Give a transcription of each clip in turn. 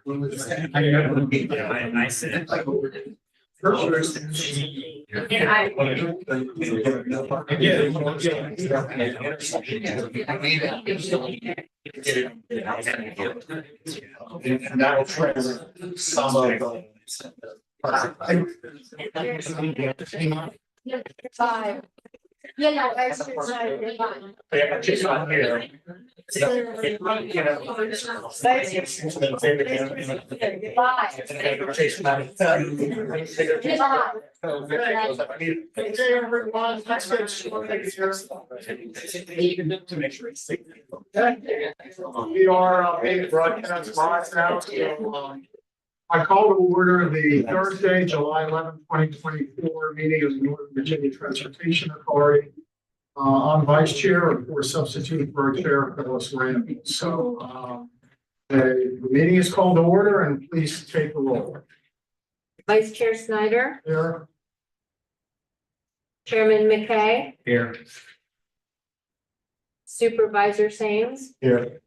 I said. And that'll trigger some of the. Five. Yeah, no, I was just Everyone, let's get started here. To make sure it's safe. We are being broadcast live now, so I call to order the Thursday, July 11, 2024 meeting of the Northern Virginia Transportation Authority. I'm vice chair, of course, substitute for our chair, Phyllis Randall. So the meeting is called to order, and please take the roll. Vice Chair Snyder, Here. Chairman McKay, Here. Supervisor Sames, Here.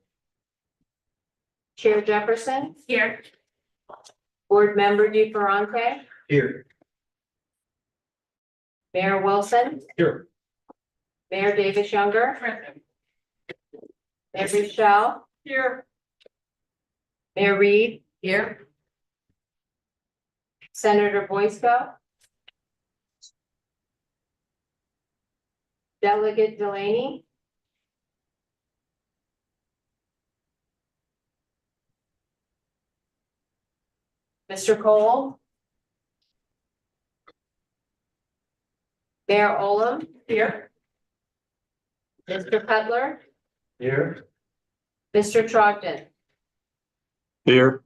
Chair Jefferson. Here. Board Member DeFerrante, Here. Mayor Wilson, Here. Mayor Davis Younger, Mayor Michelle. Here. Mayor Reed. Here. Senator Boysko. Delegate Delaney. Mr. Cole. Mayor Olem. Here. Mr. Cutler. Here. Mr. Trogdon. Here.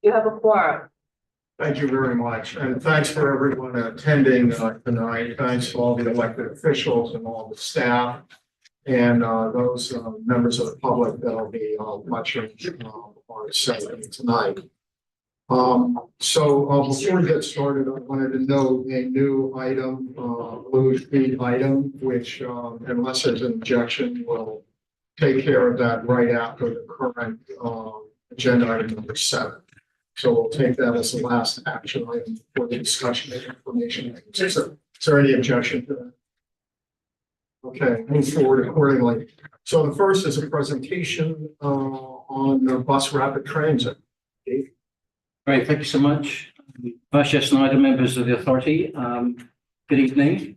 You have a quorum. Thank you very much, and thanks for everyone attending tonight. Thanks to all the elected officials and all the staff and those members of the public that'll be watching our session tonight. Before we get started, I wanted to note a new item, blue sheet item, which unless there's an objection, we'll take care of that right after the current agenda item number 7. So we'll take that as the last action item for the discussion of information. Is there any objection to that? Okay, move forward accordingly. So the first is a presentation on the bus rapid transit. Dave? Great, thank you so much. Vice Chair Snyder, members of the authority, good evening.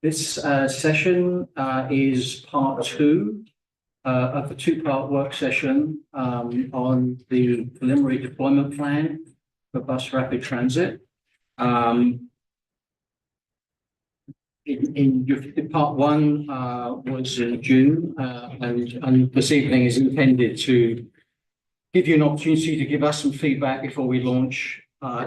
This session is part 2 of the 2-part work session on the preliminary deployment plan for bus rapid transit. In part 1 was in June, and this evening is intended to give you an opportunity to give us some feedback before we launch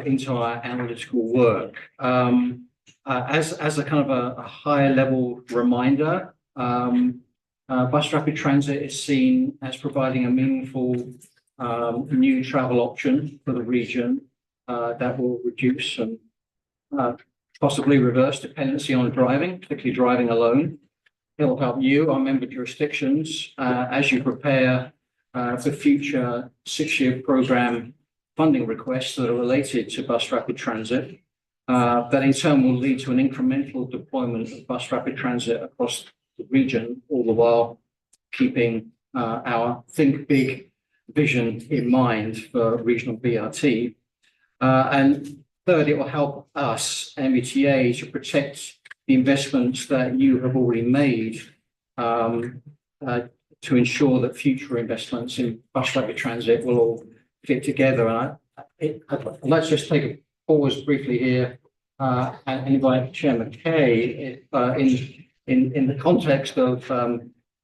into our analytical work. As a kind of a higher level reminder, bus rapid transit is seen as providing a meaningful new travel option for the region that will reduce and possibly reverse dependency on driving, particularly driving alone. It'll help you, our member jurisdictions, as you prepare for future 6-year program funding requests that are related to bus rapid transit. That in turn will lead to an incremental deployment of bus rapid transit across the region, all the while keeping our think big vision in mind for regional BRT. And third, it will help us, MBTA, to protect the investments that you have already made to ensure that future investments in bus rapid transit will all fit together. And let's just take a pause briefly here and invite Chair McKay in the context of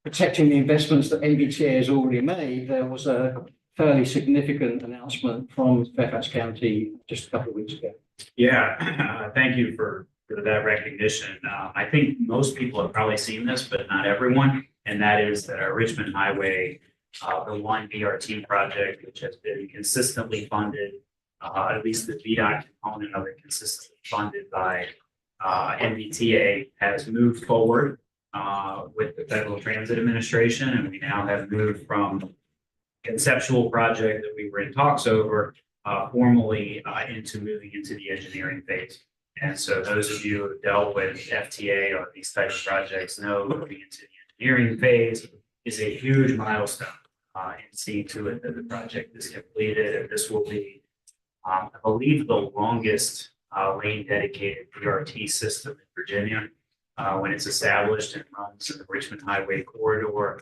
protecting the investments that MBTA has already made. There was a fairly significant announcement from Fairfax County just a couple of weeks ago. Yeah, thank you for that recognition. I think most people have probably seen this, but not everyone. And that is that our Richmond Highway, the 1 BRT project, which has been consistently funded, at least the VDOT component of it consistently funded by MBTA, has moved forward with the Federal Transit Administration. And we now have moved from conceptual project that we were in talks over, formally, into moving into the engineering phase. And so those of you who have dealt with FTA or these types of projects know moving into the engineering phase is a huge milestone, in seeing to it that the project is completed. And this will be, I believe, the longest lane dedicated BRT system in Virginia. When it's established and runs in the Richmond Highway corridor,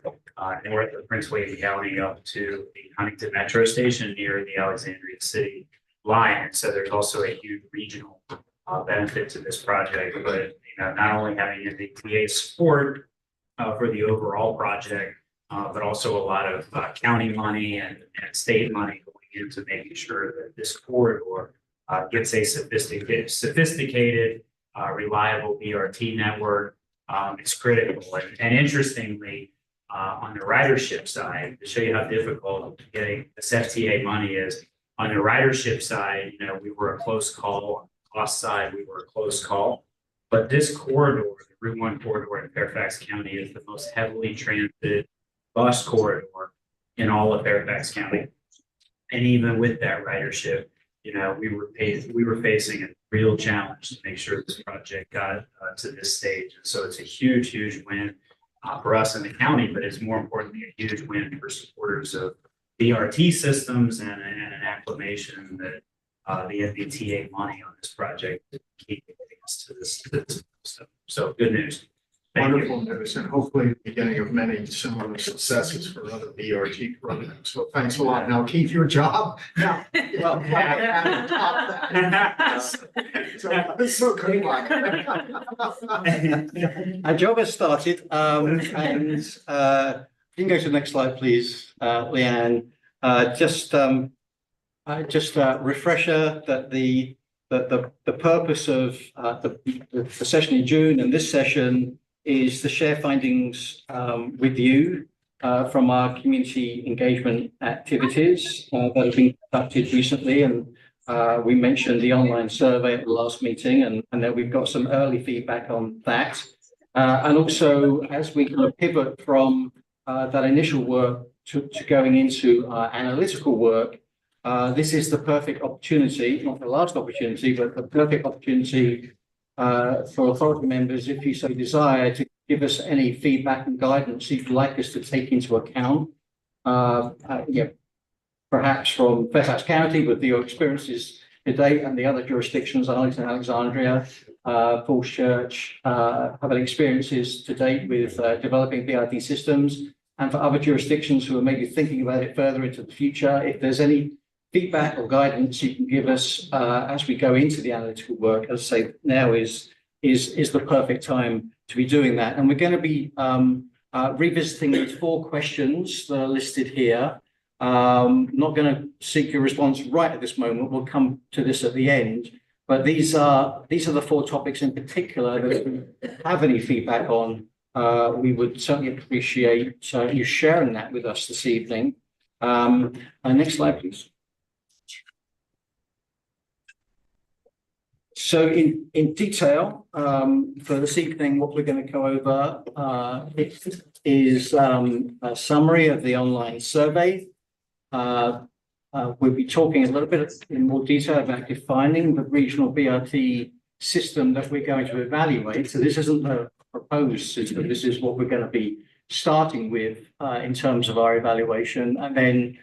north of Prince William County up to the Huntington Metro Station near the Alexandria City line. And so there's also a huge regional benefit to this project, but not only having MBTA support for the overall project, but also a lot of county money and state money going into making sure that this corridor gets a sophisticated, reliable BRT network. It's critical. And interestingly, on the ridership side, to show you how difficult getting this FTA money is, on the ridership side, we were a close call. On the cost side, we were a close call. But this corridor, the Route 1 corridor in Fairfax County, is the most heavily transited bus corridor in all of Fairfax County. And even with that ridership, we were facing a real challenge to make sure this project got to this stage. And so it's a huge, huge win for us in the county, but it's more importantly a huge win for supporters of BRT systems and an acclamation that the MBTA money on this project keep getting us to this. So good news. Thank you. Wonderful news, and hopefully the beginning of many similar successes for other BRT programs. So thanks a lot. Now, Keith, your job. Now, well, so good luck. Our job has started, and you can go to the next slide, please, Leanne. Just a refresher that the purpose of the session in June and this session is to share findings with you from our community engagement activities that have been conducted recently. And we mentioned the online survey at the last meeting, and then we've got some early feedback on that. And also, as we kind of pivot from that initial work to going into our analytical work, this is the perfect opportunity, not the last opportunity, but the perfect opportunity for authority members, if you so desire, to give us any feedback and guidance you'd like us to take into account. Perhaps from Fairfax County with your experiences to date and the other jurisdictions, Arlington, Alexandria, Falls Church, having experiences to date with developing BRT systems, and for other jurisdictions who are maybe thinking about it further into the future. If there's any feedback or guidance you can give us as we go into the analytical work, as I say, now is the perfect time to be doing that. And we're going to be revisiting these 4 questions that are listed here. Not going to seek your response right at this moment. We'll come to this at the end. But these are the 4 topics in particular that if you have any feedback on, we would certainly appreciate you sharing that with us this evening. Next slide, please. So in detail, for this evening, what we're going to go over is a summary of the online survey. We'll be talking a little bit in more detail about defining the regional BRT system that we're going to evaluate. So this isn't a proposed system. This is what we're going to be starting with in terms of our evaluation. And then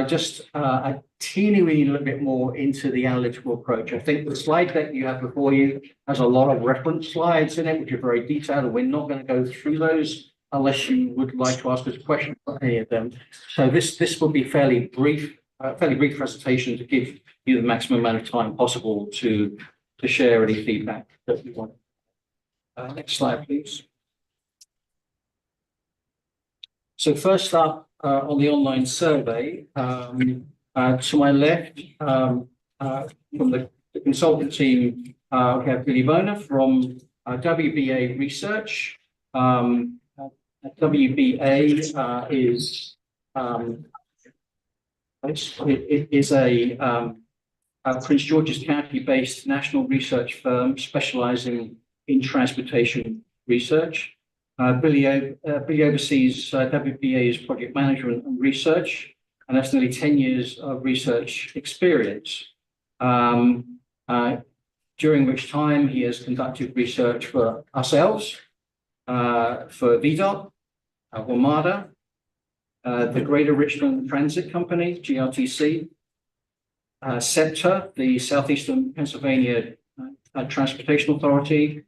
just a teeny weeny little bit more into the analytical approach. I think the slide deck you have before you has a lot of reference slides in it, which are very detailed, and we're not going to go through those unless you would like to ask us a question on any of them. So this will be fairly brief presentation to give you the maximum amount of time possible to share any feedback that you want. Next slide, please. So first up on the online survey, to my left, from the consultant team, we have Billy Bona from WBA Research. WBA is a Prince George's County-based national research firm specializing in transportation research. Billy oversees WBA's project management and research, and that's nearly 10 years of research experience. During which time he has conducted research for ourselves, for VDOT, WMATA, the Greater Richmond Transit Company, GRTC, SEPTA, the Southeastern Pennsylvania Transportation Authority,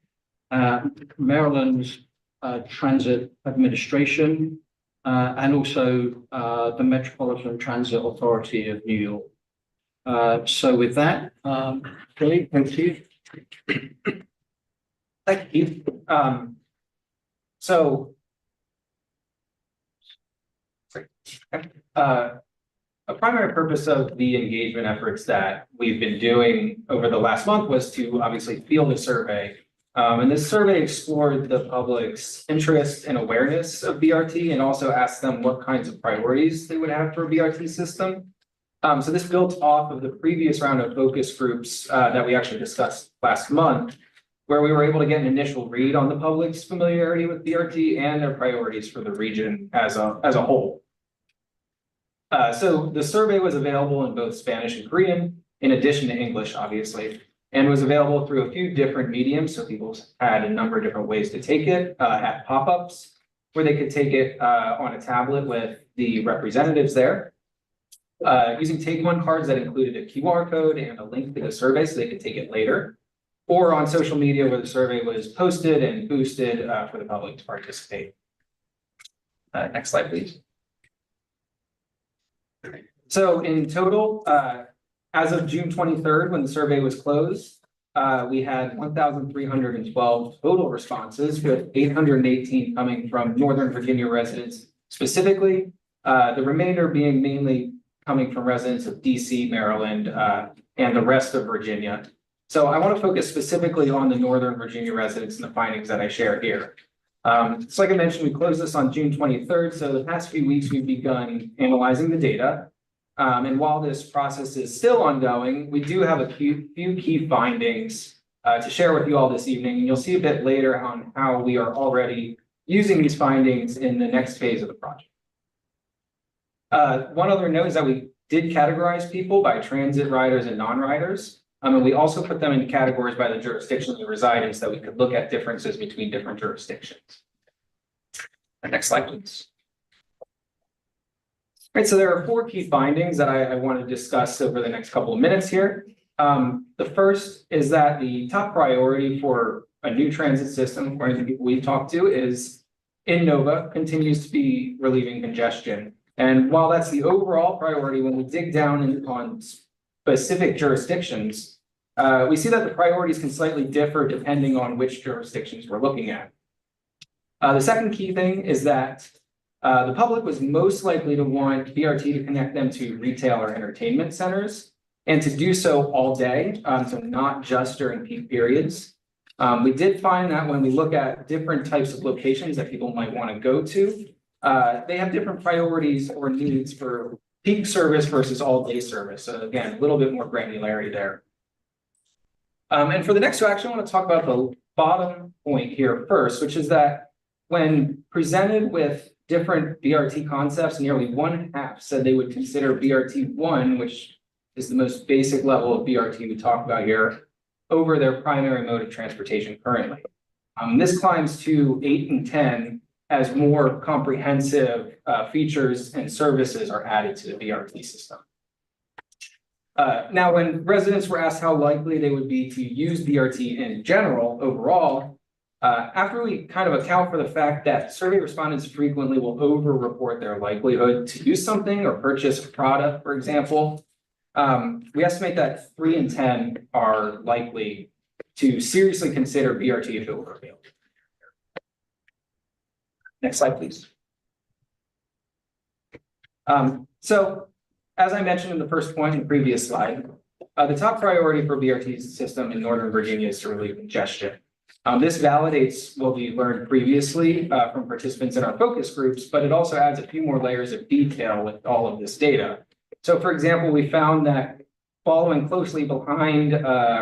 Maryland's Transit Administration, and also the Metropolitan Transit Authority of New York. So with that, Billy, thank you. Thank you. A primary purpose of the engagement efforts that we've been doing over the last month was to obviously field a survey. And this survey explored the public's interest and awareness of BRT and also asked them what kinds of priorities they would have for a BRT system. So this built off of the previous round of focus groups that we actually discussed last month, where we were able to get an initial read on the public's familiarity with BRT and their priorities for the region as a whole. So the survey was available in both Spanish and Korean, in addition to English, obviously, and was available through a few different mediums. So people had a number of different ways to take it, at pop-ups, where they could take it on a tablet with the representatives there. Using Take One cards that included a QR code and a link to the survey so they could take it later, or on social media where the survey was posted and boosted for the public to participate. Next slide, please. So in total, as of June 23rd, when the survey was closed, we had 1,312 total responses, with 818 coming from Northern Virginia residents specifically, the remainder being mainly coming from residents of DC, Maryland, and the rest of Virginia. So I want to focus specifically on the Northern Virginia residents and the findings that I share here. So like I mentioned, we closed this on June 23rd. So the past few weeks, we've begun analyzing the data. And while this process is still ongoing, we do have a few key findings to share with you all this evening. And you'll see a bit later on how we are already using these findings in the next phase of the project. One other note is that we did categorize people by transit riders and non-riders. And we also put them into categories by the jurisdiction they reside in so that we could look at differences between different jurisdictions. Next slide, please. All right, so there are 4 key findings that I want to discuss over the next couple of minutes here. The first is that the top priority for a new transit system, according to the people we talked to, is in Nova continues to be relieving congestion. And while that's the overall priority, when we dig down on specific jurisdictions, we see that the priorities can slightly differ depending on which jurisdictions we're looking at. The second key thing is that the public was most likely to want BRT to connect them to retail or entertainment centers, and to do so all day, so not just during peak periods. We did find that when we look at different types of locations that people might want to go to, they have different priorities or needs for peak service versus all day service. So again, a little bit more granularity there. And for the next two, I actually want to talk about the bottom point here first, which is that when presented with different BRT concepts, nearly 1/2 said they would consider BRT 1, which is the most basic level of BRT we talk about here, over their primary mode of transportation currently. This climbs to 8 and 10 as more comprehensive features and services are added to the BRT system. Now, when residents were asked how likely they would be to use BRT in general overall, after we kind of account for the fact that survey respondents frequently will over-report their likelihood to use something or purchase a product, for example, we estimate that 3 and 10 are likely to seriously consider BRT if it were available. Next slide, please. So, as I mentioned in the first point in the previous slide, the top priority for BRT's system in Northern Virginia is to relieve congestion. This validates what we learned previously from participants in our focus groups, but it also adds a few more layers of detail with all of this data. So, for example, we found that following closely behind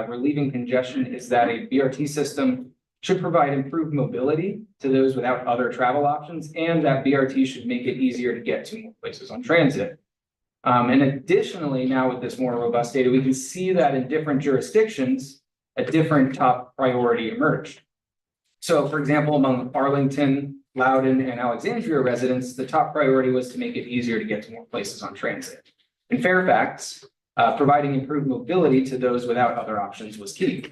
relieving congestion is that a BRT system should provide improved mobility to those without other travel options, and that BRT should make it easier to get to more places on transit. And additionally, now with this more robust data, we can see that in different jurisdictions, a different top priority emerged. So for example, among Arlington, Loudoun, and Alexandria residents, the top priority was to make it easier to get to more places on transit. In Fairfax, providing improved mobility to those without other options was key.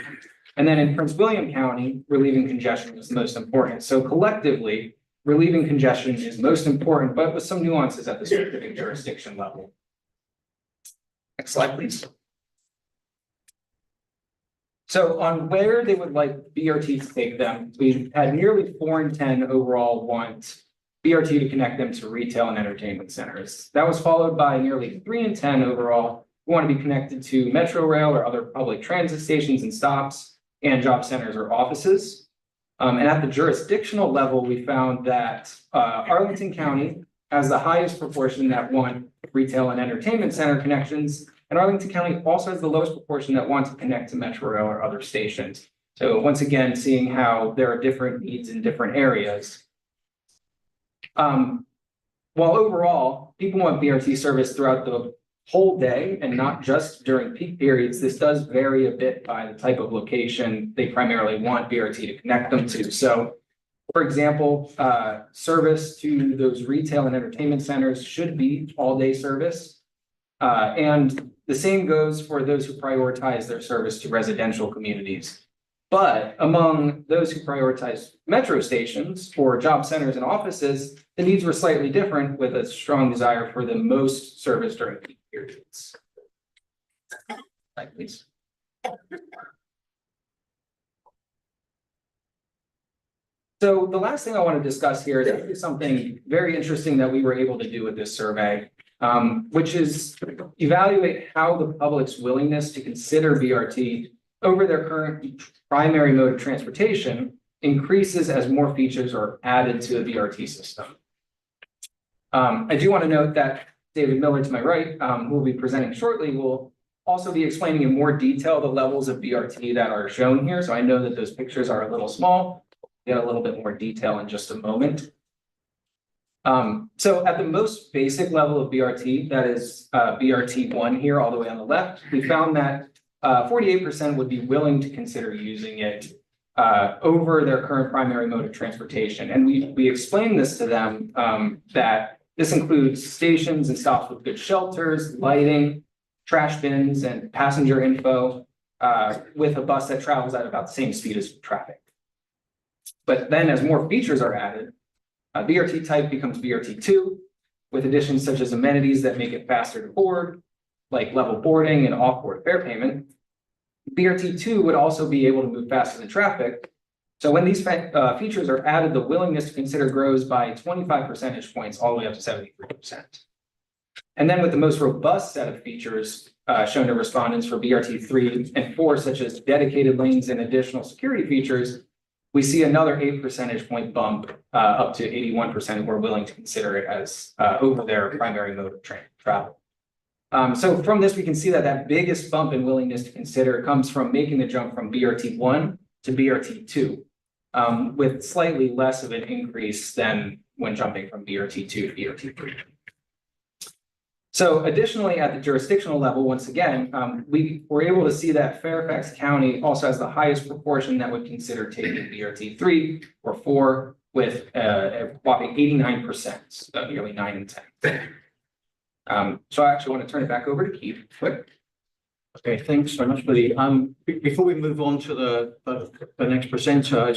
And then in Prince William County, relieving congestion was the most important. So collectively, relieving congestion is most important, but with some nuances at the specific jurisdiction level. Next slide, please. So on where they would like BRT to take them, we had nearly 4 in 10 overall want BRT to connect them to retail and entertainment centers. That was followed by nearly 3 in 10 overall who want to be connected to Metro Rail or other public transit stations and stops and job centers or offices. And at the jurisdictional level, we found that Arlington County has the highest proportion that want retail and entertainment center connections. And Arlington County also has the lowest proportion that want to connect to Metro Rail or other stations. So once again, seeing how there are different needs in different areas. While overall, people want BRT service throughout the whole day and not just during peak periods, this does vary a bit by the type of location they primarily want BRT to connect them to. So for example, service to those retail and entertainment centers should be all-day service. And the same goes for those who prioritize their service to residential communities. But among those who prioritize metro stations or job centers and offices, the needs were slightly different, with a strong desire for the most service during peak periods. Slide, please. So the last thing I want to discuss here is actually something very interesting that we were able to do with this survey, which is evaluate how the public's willingness to consider BRT over their current primary mode of transportation increases as more features are added to the BRT system. I do want to note that David Miller to my right, who will be presenting shortly, will also be explaining in more detail the levels of BRT that are shown here. So I know that those pictures are a little small. We'll get a little bit more detail in just a moment. So at the most basic level of BRT, that is BRT1 here all the way on the left, we found that 48% would be willing to consider using it over their current primary mode of transportation. And we explained this to them that this includes stations and stops with good shelters, lighting, trash bins, and passenger info with a bus that travels at about the same speed as traffic. But then as more features are added, BRT type becomes BRT2 with additions such as amenities that make it faster to board, like level boarding and off-board fare payment. BRT2 would also be able to move faster than traffic. So when these features are added, the willingness to consider grows by 25 percentage points all the way up to 73%. And then with the most robust set of features shown to respondents for BRT 3 and 4, such as dedicated lanes and additional security features, we see another 8 percentage point bump up to 81% who are willing to consider it as over their primary mode of travel. So from this, we can see that that biggest bump in willingness to consider comes from making the jump from BRT1 to BRT2, with slightly less of an increase than when jumping from BRT2 to BRT3. So additionally, at the jurisdictional level, once again, we were able to see that Fairfax County also has the highest proportion that would consider taking BRT 3 or 4 with a whopping 89%, so nearly 9 in 10. So I actually want to turn it back over to Keith. Okay, thanks so much, Billy. Before we move on to the next presenter,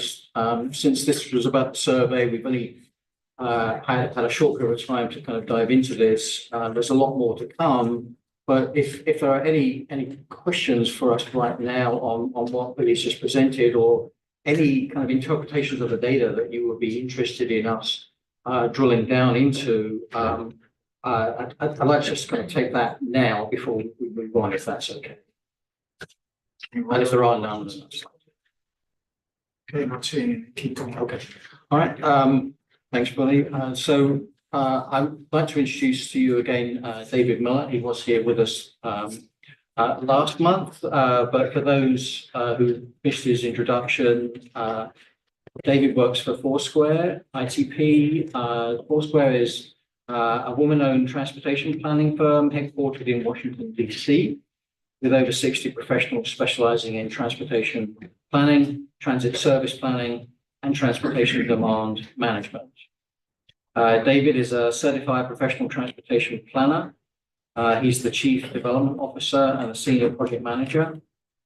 since this was about the survey, we've only had a short period of time to kind of dive into this. There's a lot more to come, but if there are any questions for us right now on what Billy's just presented, or any kind of interpretations of the data that you would be interested in us drilling down into, I'd like to just kind of take that now before we move on, if that's okay. And if there are none. Okay, not seeing any. Keep going. Okay. All right. Thanks, Billy. So I'd like to introduce to you again David Miller. He was here with us last month, but for those who missed his introduction, David works for Foursquare ITP. Foursquare is a woman-owned transportation planning firm headquartered in Washington, D.C., with over 60 professionals specializing in transportation planning, transit service planning, and transportation demand management. David is a certified professional transportation planner. He's the chief development officer and a senior project manager,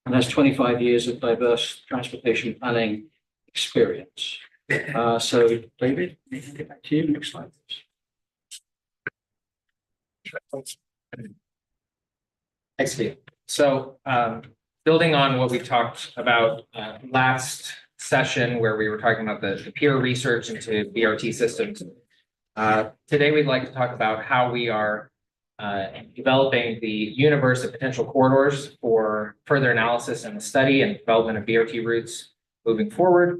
and has 25 years of diverse transportation planning experience. So David, we can get back to you. Next slide, please. Thanks, Steve. So, building on what we talked about last session, where we were talking about the peer research into BRT systems, today we'd like to talk about how we are developing the universe of potential corridors for further analysis and study and development of BRT routes moving forward.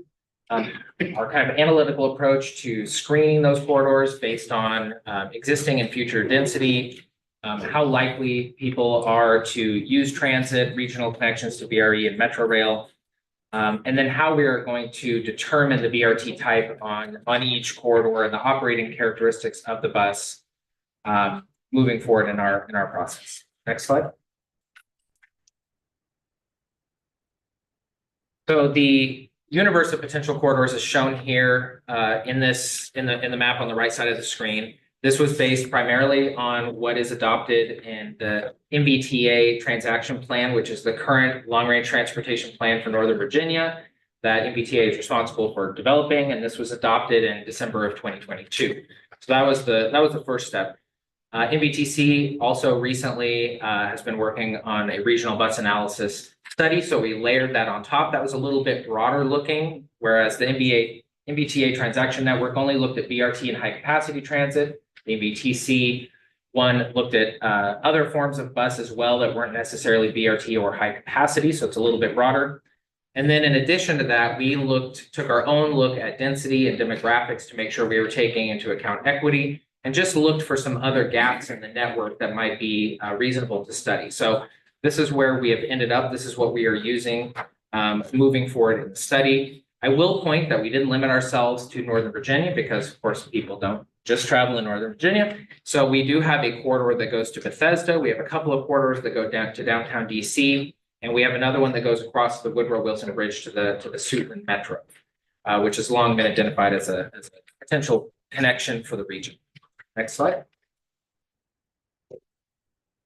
Our kind of analytical approach to screening those corridors based on existing and future density, how likely people are to use transit, regional connections to BRE and Metro Rail, and then how we are going to determine the BRT type on each corridor and the operating characteristics of the bus moving forward in our process. Next slide. So the universe of potential corridors is shown here in the map on the right side of the screen. This was based primarily on what is adopted in the MBTA transaction plan, which is the current long-range transportation plan for Northern Virginia that MBTA is responsible for developing, and this was adopted in December of 2022. So that was the first step. MBTC also recently has been working on a regional bus analysis study, so we layered that on top. That was a little bit broader looking, whereas the MBTA transaction network only looked at BRT and high capacity transit. The MBTC one looked at other forms of bus as well that weren't necessarily BRT or high capacity, so it's a little bit broader. And then in addition to that, we took our own look at density and demographics to make sure we were taking into account equity, and just looked for some other gaps in the network that might be reasonable to study. So this is where we have ended up. This is what we are using moving forward in the study. I will point that we didn't limit ourselves to Northern Virginia because, of course, people don't just travel in Northern Virginia. So we do have a corridor that goes to Bethesda. We have a couple of corridors that go down to downtown DC, and we have another one that goes across the Woodrow Wilson Bridge to the Suitland Metro, which has long been identified as a potential connection for the region. Next slide.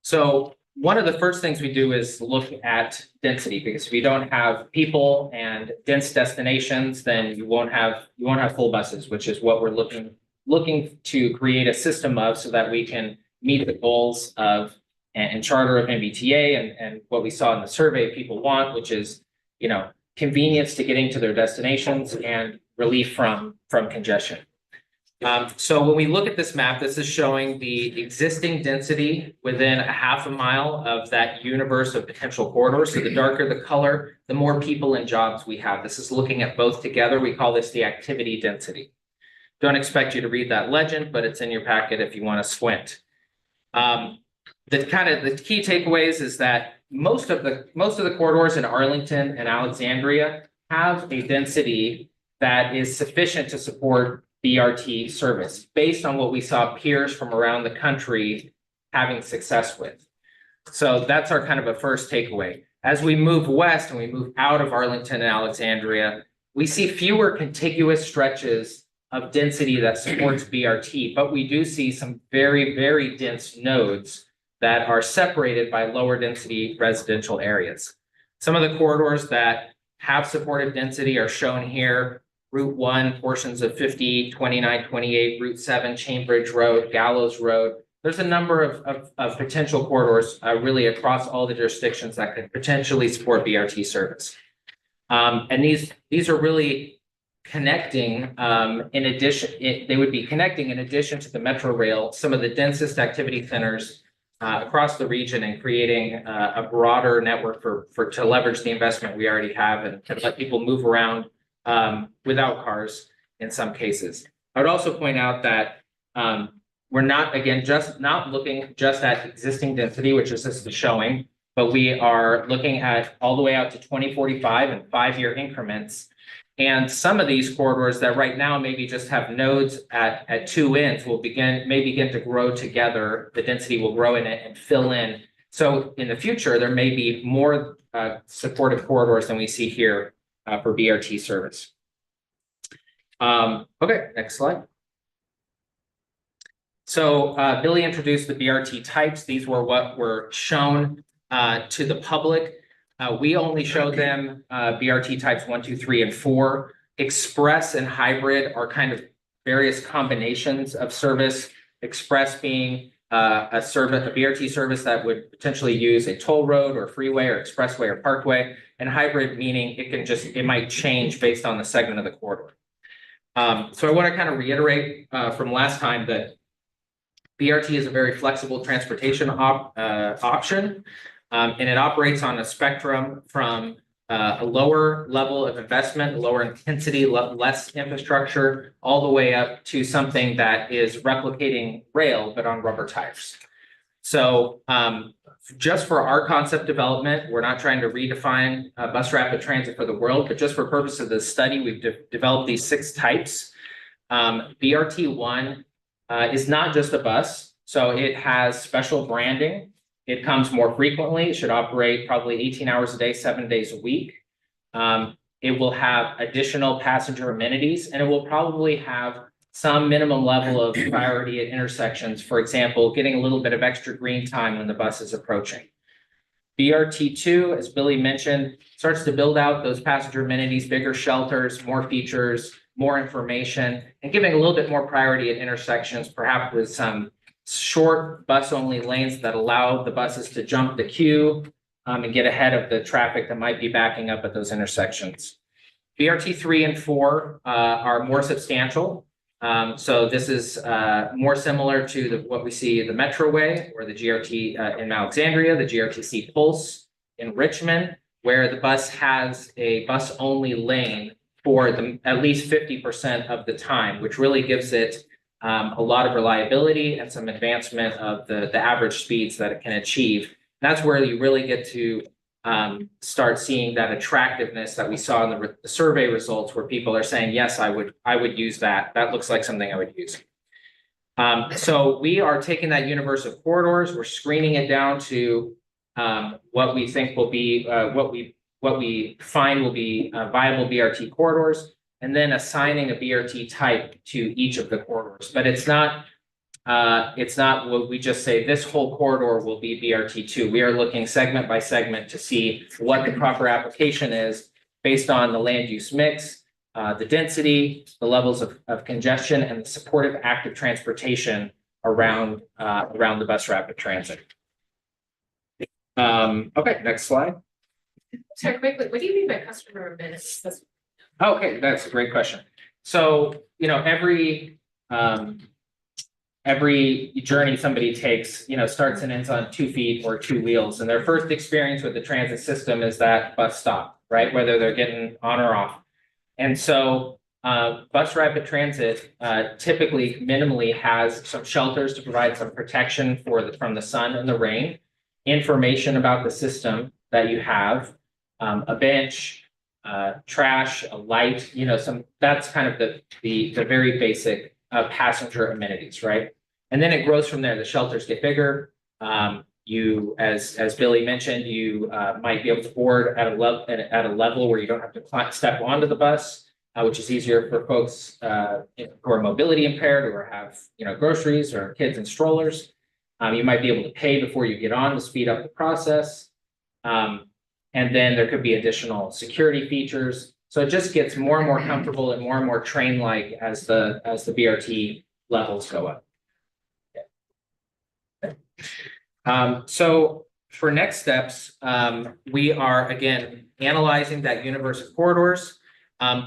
So one of the first things we do is look at density, because if you don't have people and dense destinations, then you won't have full buses, which is what we're looking to create a system of, so that we can meet the goals of and charter of MBTA and what we saw in the survey people want, which is, convenience to getting to their destinations and relief from congestion. So when we look at this map, this is showing the existing density within a half a mile of that universe of potential corridors. So the darker the color, the more people and jobs we have. This is looking at both together. We call this the activity density. Don't expect you to read that legend, but it's in your packet if you want to squint. The key takeaways is that most of the corridors in Arlington and Alexandria have a density that is sufficient to support BRT service based on what we saw peers from around the country having success with. So that's our kind of a first takeaway. As we move west and we move out of Arlington and Alexandria, we see fewer contiguous stretches of density that supports BRT, but we do see some very, very dense nodes that are separated by lower density residential areas. Some of the corridors that have supported density are shown here. Route 1, portions of 50, 29, 28, Route 7, Cambridge Road, Gallows Road. There's a number of potential corridors really across all the jurisdictions that could potentially support BRT service. And these are really connecting in addition, they would be connecting in addition to the Metro Rail, some of the densest activity centers across the region, and creating a broader network to leverage the investment we already have and to let people move around without cars in some cases. I would also point out that we're not, again, not looking just at existing density, which is this is showing, but we are looking at all the way out to 2045 and 5-year increments. And some of these corridors that right now maybe just have nodes at two ends may begin to grow together. The density will grow in it and fill in. So in the future, there may be more supportive corridors than we see here for BRT service. Okay, next slide. So Billy introduced the BRT types. These were what were shown to the public. We only showed them BRT types 1, 2, 3, and 4. Express and hybrid are kind of various combinations of service. Express being a BRT service that would potentially use a toll road or freeway or expressway or parkway, and hybrid meaning it might change based on the segment of the corridor. So I want to kind of reiterate from last time that BRT is a very flexible transportation option, and it operates on a spectrum from a lower level of investment, lower intensity, less infrastructure, all the way up to something that is replicating rail, but on rubber tires. So just for our concept development, we're not trying to redefine bus rapid transit for the world, but just for purpose of this study, we've developed these 6 types. BRT1 is not just a bus, so it has special branding. It comes more frequently. It should operate probably 18 hours a day, 7 days a week. It will have additional passenger amenities, and it will probably have some minimum level of priority at intersections. For example, getting a little bit of extra green time when the bus is approaching. BRT2, as Billy mentioned, starts to build out those passenger amenities, bigger shelters, more features, more information, and giving a little bit more priority at intersections, perhaps with some short bus-only lanes that allow the buses to jump the queue and get ahead of the traffic that might be backing up at those intersections. BRT 3 and 4 are more substantial. So this is more similar to what we see the Metroway or the GRT in Alexandria, the GRTC Pulse in Richmond, where the bus has a bus-only lane for at least 50% of the time, which really gives it a lot of reliability and some advancement of the average speeds that it can achieve. That's where you really get to start seeing that attractiveness that we saw in the survey results, where people are saying, yes, I would use that. That looks like something I would use. So we are taking that universe of corridors, we're screening it down to what we think will be, what we find will be viable BRT corridors, and then assigning a BRT type to each of the corridors. But it's not what we just say, this whole corridor will be BRT2. We are looking segment by segment to see what the proper application is based on the land use mix, the density, the levels of congestion, and the supportive active transportation around the bus rapid transit. Okay, next slide. Sorry, quickly, what do you mean by customer amenities? Okay, that's a great question. So, every journey somebody takes, starts and ends on 2 feet or 2 wheels. And their first experience with the transit system is that bus stop, right? Whether they're getting on or off. And so bus rapid transit typically minimally has some shelters to provide some protection from the sun and the rain, information about the system that you have, a bench, trash, a light, that's kind of the very basic passenger amenities, right? And then it grows from there. The shelters get bigger. You, as Billy mentioned, you might be able to board at a level where you don't have to step onto the bus, which is easier for folks who are mobility impaired or have groceries or kids and strollers. You might be able to pay before you get on to speed up the process. And then there could be additional security features. So it just gets more and more comfortable and more train-like as the BRT levels go up. Okay. So for next steps, we are again analyzing that universe of corridors,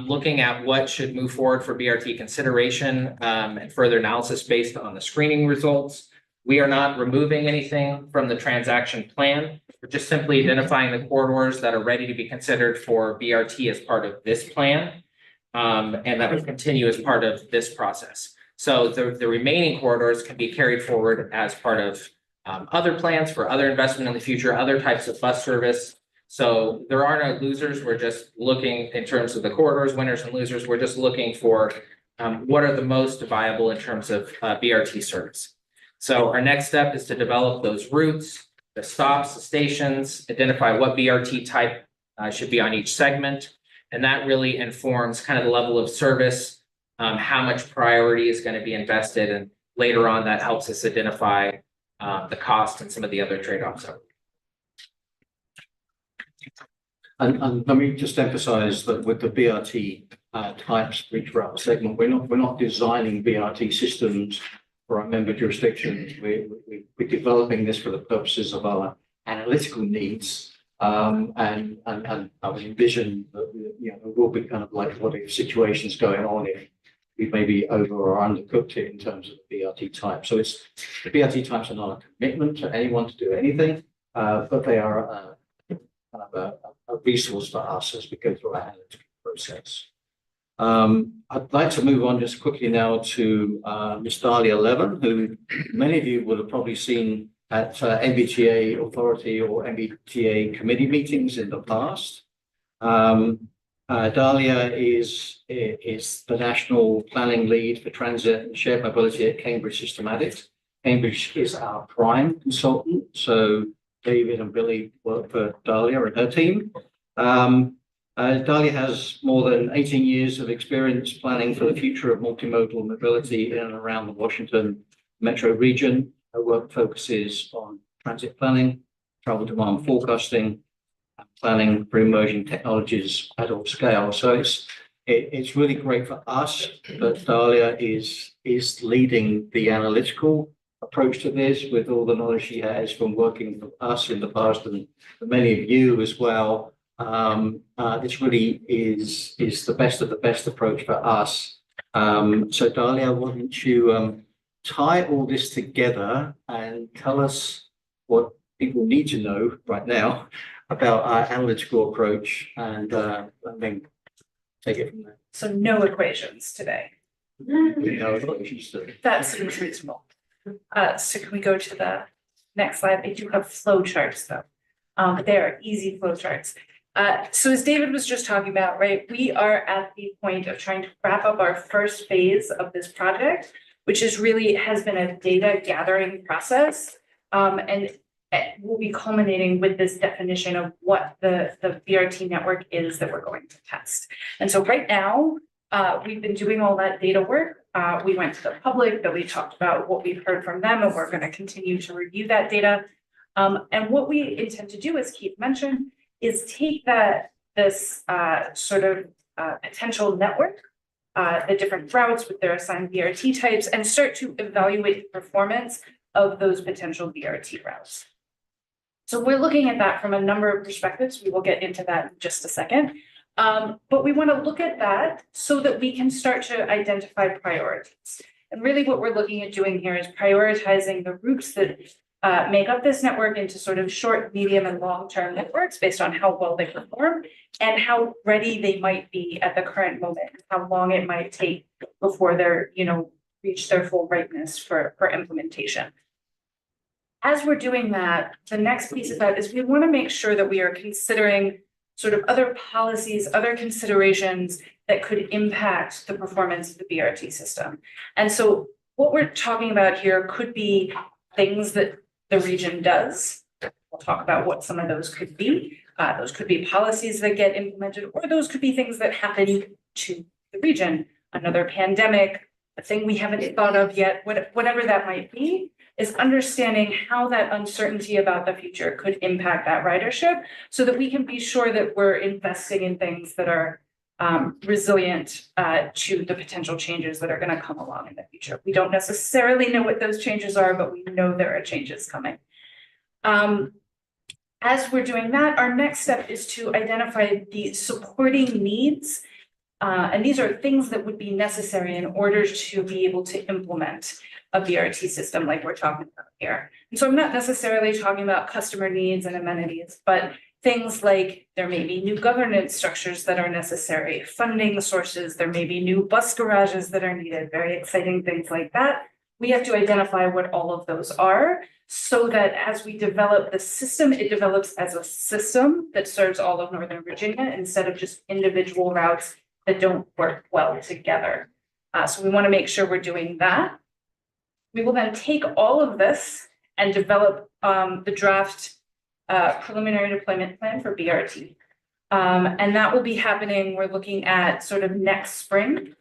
looking at what should move forward for BRT consideration and further analysis based on the screening results. We are not removing anything from the transaction plan. We're just simply identifying the corridors that are ready to be considered for BRT as part of this plan, and that will continue as part of this process. So the remaining corridors can be carried forward as part of other plans for other investment in the future, other types of bus service. So there are no losers. We're just looking in terms of the corridors, winners and losers. We're just looking for what are the most viable in terms of BRT service. So our next step is to develop those routes, the stops, the stations, identify what BRT type should be on each segment. And that really informs kind of the level of service, how much priority is going to be invested. And later on, that helps us identify the cost and some of the other trade-offs. And let me just emphasize that with the BRT types for each route segment, we're not designing BRT systems for our member jurisdictions. We're developing this for the purposes of our analytical needs. And I would envision that, you know, there will be kind of like what if situations going on if we maybe over or undercooked it in terms of the BRT type. So it's the BRT types are not a commitment to anyone to do anything, but they are kind of a resource for us as we go through our analytical process. I'd like to move on just quickly now to Ms. Dahlia Levin, who many of you will have probably seen at MBTA authority or MBTA committee meetings in the past. Dahlia is the national planning lead for transit and shared mobility at Cambridge Systematics. Cambridge is our prime consultant, so David and Billy work for Dahlia and her team. Dahlia has more than 18 years of experience planning for the future of multimodal mobility in and around the Washington metro region. Her work focuses on transit planning, travel demand forecasting, and planning for emerging technologies at all scale. So it's really great for us that Dahlia is leading the analytical approach to this with all the knowledge she has from working with us in the past and for many of you as well. This really is the best of the best approach for us. So Dahlia, why don't you tie all this together and tell us what people need to know right now about our analytical approach and then take it from there. So no equations today. That seems reasonable. So can we go to the next slide? I do have flow charts though. They are easy flow charts. So as David was just talking about, right, we are at the point of trying to wrap up our first phase of this project, which is really has been a data gathering process. And we'll be culminating with this definition of what the BRT network is that we're going to test. And so right now, we've been doing all that data work. We went to the public, that we talked about what we've heard from them, and we're going to continue to review that data. And what we intend to do, as Keith mentioned, is take this sort of potential network, the different routes with their assigned BRT types, and start to evaluate the performance of those potential BRT routes. So we're looking at that from a number of perspectives. We will get into that in just a second. But we want to look at that so that we can start to identify priorities. And really what we're looking at doing here is prioritizing the routes that make up this network into sort of short, medium, and long-term networks based on how well they perform and how ready they might be at the current moment, how long it might take before they're, reach their full ripeness for implementation. As we're doing that, the next piece of that is we want to make sure that we are considering sort of other policies, other considerations that could impact the performance of the BRT system. And so what we're talking about here could be things that the region does. We'll talk about what some of those could be. Those could be policies that get implemented, or those could be things that happen to the region, another pandemic, a thing we haven't thought of yet, whatever that might be, is understanding how that uncertainty about the future could impact that ridership so that we can be sure that we're investing in things that are resilient to the potential changes that are going to come along in the future. We don't necessarily know what those changes are, but we know there are changes coming. As we're doing that, our next step is to identify the supporting needs. And these are things that would be necessary in order to be able to implement a BRT system like we're talking about here. And so I'm not necessarily talking about customer needs and amenities, but things like there may be new governance structures that are necessary, funding sources, there may be new bus garages that are needed, very exciting things like that. We have to identify what all of those are so that as we develop the system, it develops as a system that serves all of Northern Virginia instead of just individual routes that don't work well together. So we want to make sure we're doing that. We will then take all of this and develop the draft preliminary deployment plan for BRT. And that will be happening, we're looking at sort of next spring.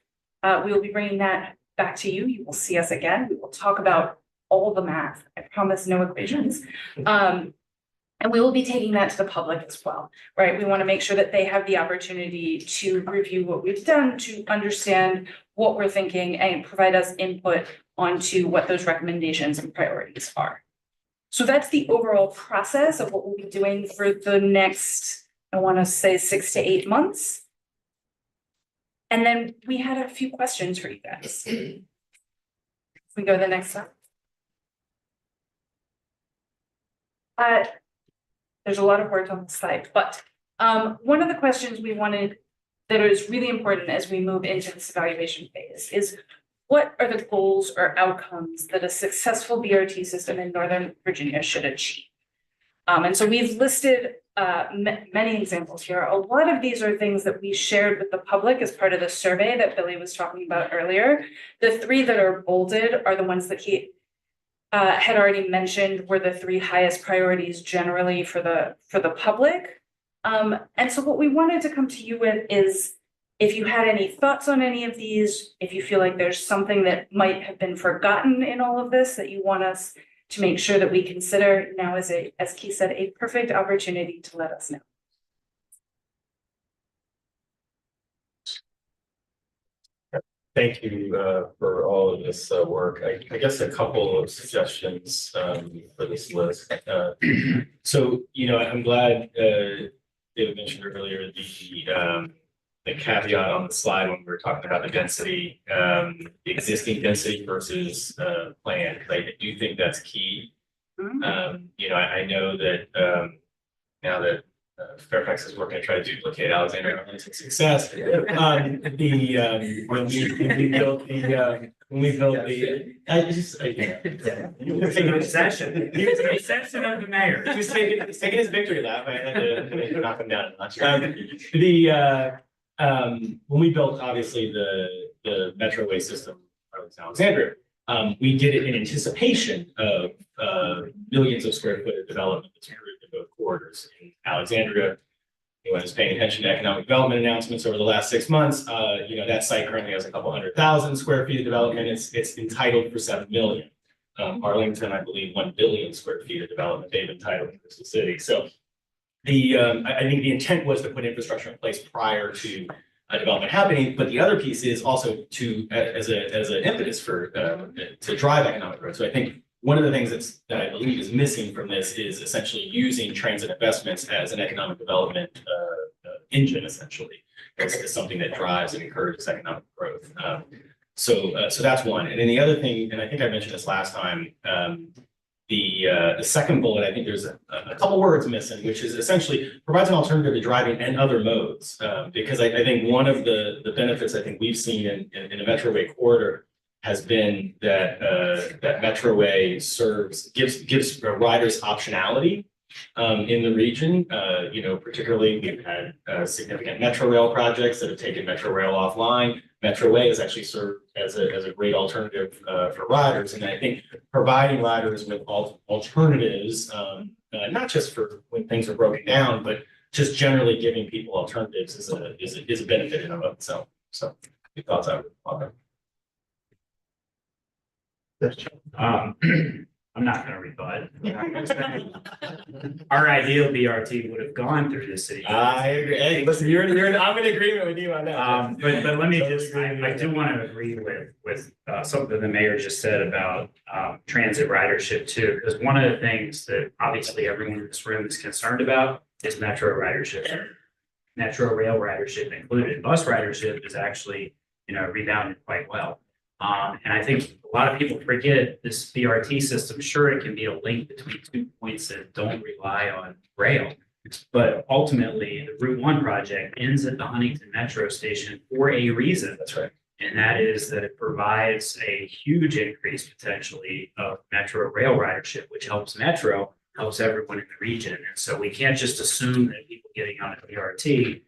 We will be bringing that back to you. You will see us again. We will talk about all the math. I promise no equations. And we will be taking that to the public as well, right? We want to make sure that they have the opportunity to review what we've done, to understand what we're thinking and provide us input onto what those recommendations and priorities are. So that's the overall process of what we'll be doing for the next, I want to say 6 to 8 months. And then we had a few questions for you guys. If we go to the next slide. There's a lot of words on the slide, but one of the questions we wanted that is really important as we move into this evaluation phase is what are the goals or outcomes that a successful BRT system in Northern Virginia should achieve? And so we've listed many examples here. A lot of these are things that we shared with the public as part of the survey that Billy was talking about earlier. The 3 that are bolded are the ones that he had already mentioned were the 3 highest priorities generally for the public. And so what we wanted to come to you with is if you had any thoughts on any of these, if you feel like there's something that might have been forgotten in all of this that you want us to make sure that we consider, now is as Keith said, a perfect opportunity to let us know. Thank you for all of this work. I guess a couple of suggestions for this list. So, you know, I'm glad David mentioned earlier the caveat on the slide when we were talking about the density, the existing density versus plan. I do think that's key. You know, I know that now that Fairfax is working to try to duplicate Alexandria and it's a success. When we built the, You were taking possession. He was the exception of the mayor. He was taking his victory lap. I had to knock him down a notch. When we built obviously the Metroway system in Alexandria, we did it in anticipation of millions of square foot of development that's approved in both corridors. In Alexandria, anyone who's paying attention to economic development announcements over the last 6 months, you know, that site currently has a couple 100,000 square feet of development. It's entitled for 7 million. Arlington, I believe, 1 billion square feet of development they've entitled in Crystal City. So I think the intent was to put infrastructure in place prior to development happening, but the other piece is also to as an impetus for to drive economic growth. So I think one of the things that I believe is missing from this is essentially using transit investments as an economic development engine, essentially, as something that drives and encourages economic growth. So that's one. And then the other thing, and I think I mentioned this last time, the second bullet, I think there's a couple words missing, which is essentially provides an alternative to driving and other modes. Because I think one of the benefits I think we've seen in the Metroway corridor has been that that Metroway gives riders optionality in the region. You know, particularly we've had significant Metro Rail projects that have taken Metro Rail offline. Metroway has actually served as a great alternative for riders, and I think providing riders with alternatives, not just for when things are broken down, but just generally giving people alternatives is a benefit in and of itself. So, your thoughts on it? I'm not gonna rebut. Our ideal BRT would have gone through the city. I agree. Hey, listen, I'm in agreement with you on that. But let me just, I do want to agree with something the mayor just said about transit ridership too, because one of the things that obviously everyone in this room is concerned about is metro ridership. Metro rail ridership included. Bus ridership is actually, you know, rebounded quite well. And I think a lot of people forget this BRT system. Sure, it can be a link between 2 points that don't rely on rail, but ultimately the Route 1 project ends at the Huntington Metro Station for a reason. That's right. And that is that it provides a huge increase potentially of Metro rail ridership, which helps Metro, helps everyone in the region. And so we can't just assume that people getting on a BRT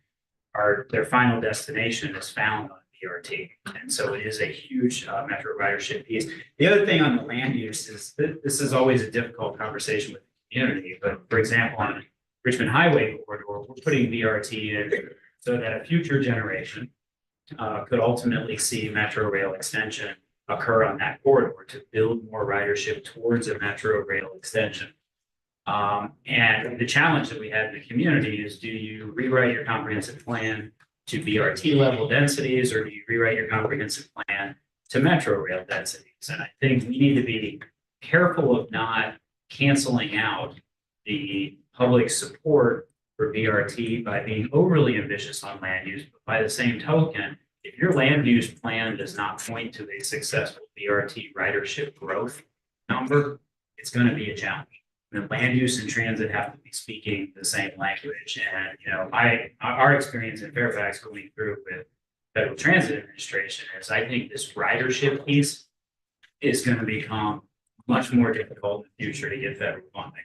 are, their final destination is found on BRT. And so it is a huge Metro ridership piece. The other thing on the land use is that this is always a difficult conversation with the community. But for example, on Richmond Highway corridor, we're putting BRT in so that a future generation could ultimately see Metro rail extension occur on that corridor to build more ridership towards a Metro rail extension. And the challenge that we had in the community is, do you rewrite your comprehensive plan to BRT level densities, or do you rewrite your comprehensive plan to Metro rail densities? And I think we need to be careful of not canceling out the public support for BRT by being overly ambitious on land use. But by the same token, if your land use plan does not point to a successful BRT ridership growth number, it's going to be a challenge. The land use and transit have to be speaking the same language. And, you know, our experience in Fairfax going through with Federal Transit Administration is, I think this ridership piece is going to become much more difficult in the future to get federal funding.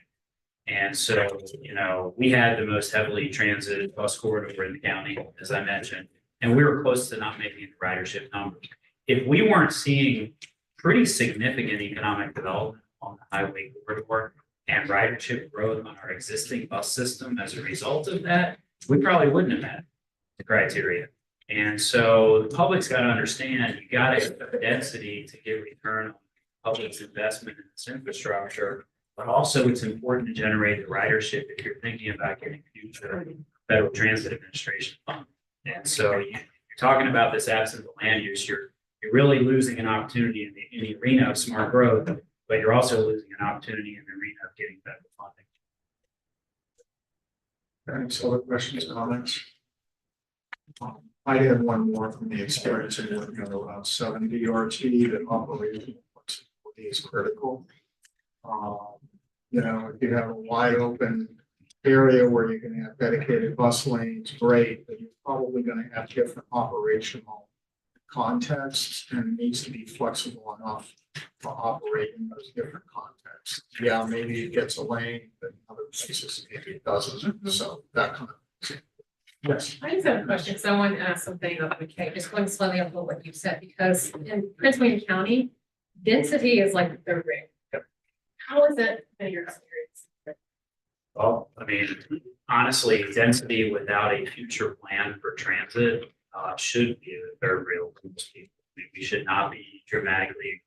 And so, you know, we had the most heavily transited bus corridor in the county, as I mentioned, and we were close to not making the ridership numbers. If we weren't seeing pretty significant economic development on the highway corridor and ridership growth on our existing bus system as a result of that, we probably wouldn't have met the criteria. And so the public's got to understand, you got to have the density to get return on public's investment in this infrastructure. But also it's important to generate the ridership if you're thinking about getting future Federal Transit Administration funds. And so you're talking about this absence of land use, you're really losing an opportunity in the arena of smart growth, but you're also losing an opportunity in the arena of getting federal funding. Any other questions, comments? I had one more from the experience in working on around 7 BRT that operational flexibility is critical. You know, if you have a wide open area where you can have dedicated bus lanes, great, but you're probably going to have different operational contexts, and it needs to be flexible enough to operate in those different contexts. Yeah, maybe it gets a lane, but in other places maybe it doesn't. So that kind of thing. Yes. I just have a question, because I want to ask something of McKay, just going slightly off of what you said, because in Prince William County, density is like the third rate. How is that in your experience? Well, I mean, honestly, density without a future plan for transit should be the third rail for most people. I mean, we should not be dramatically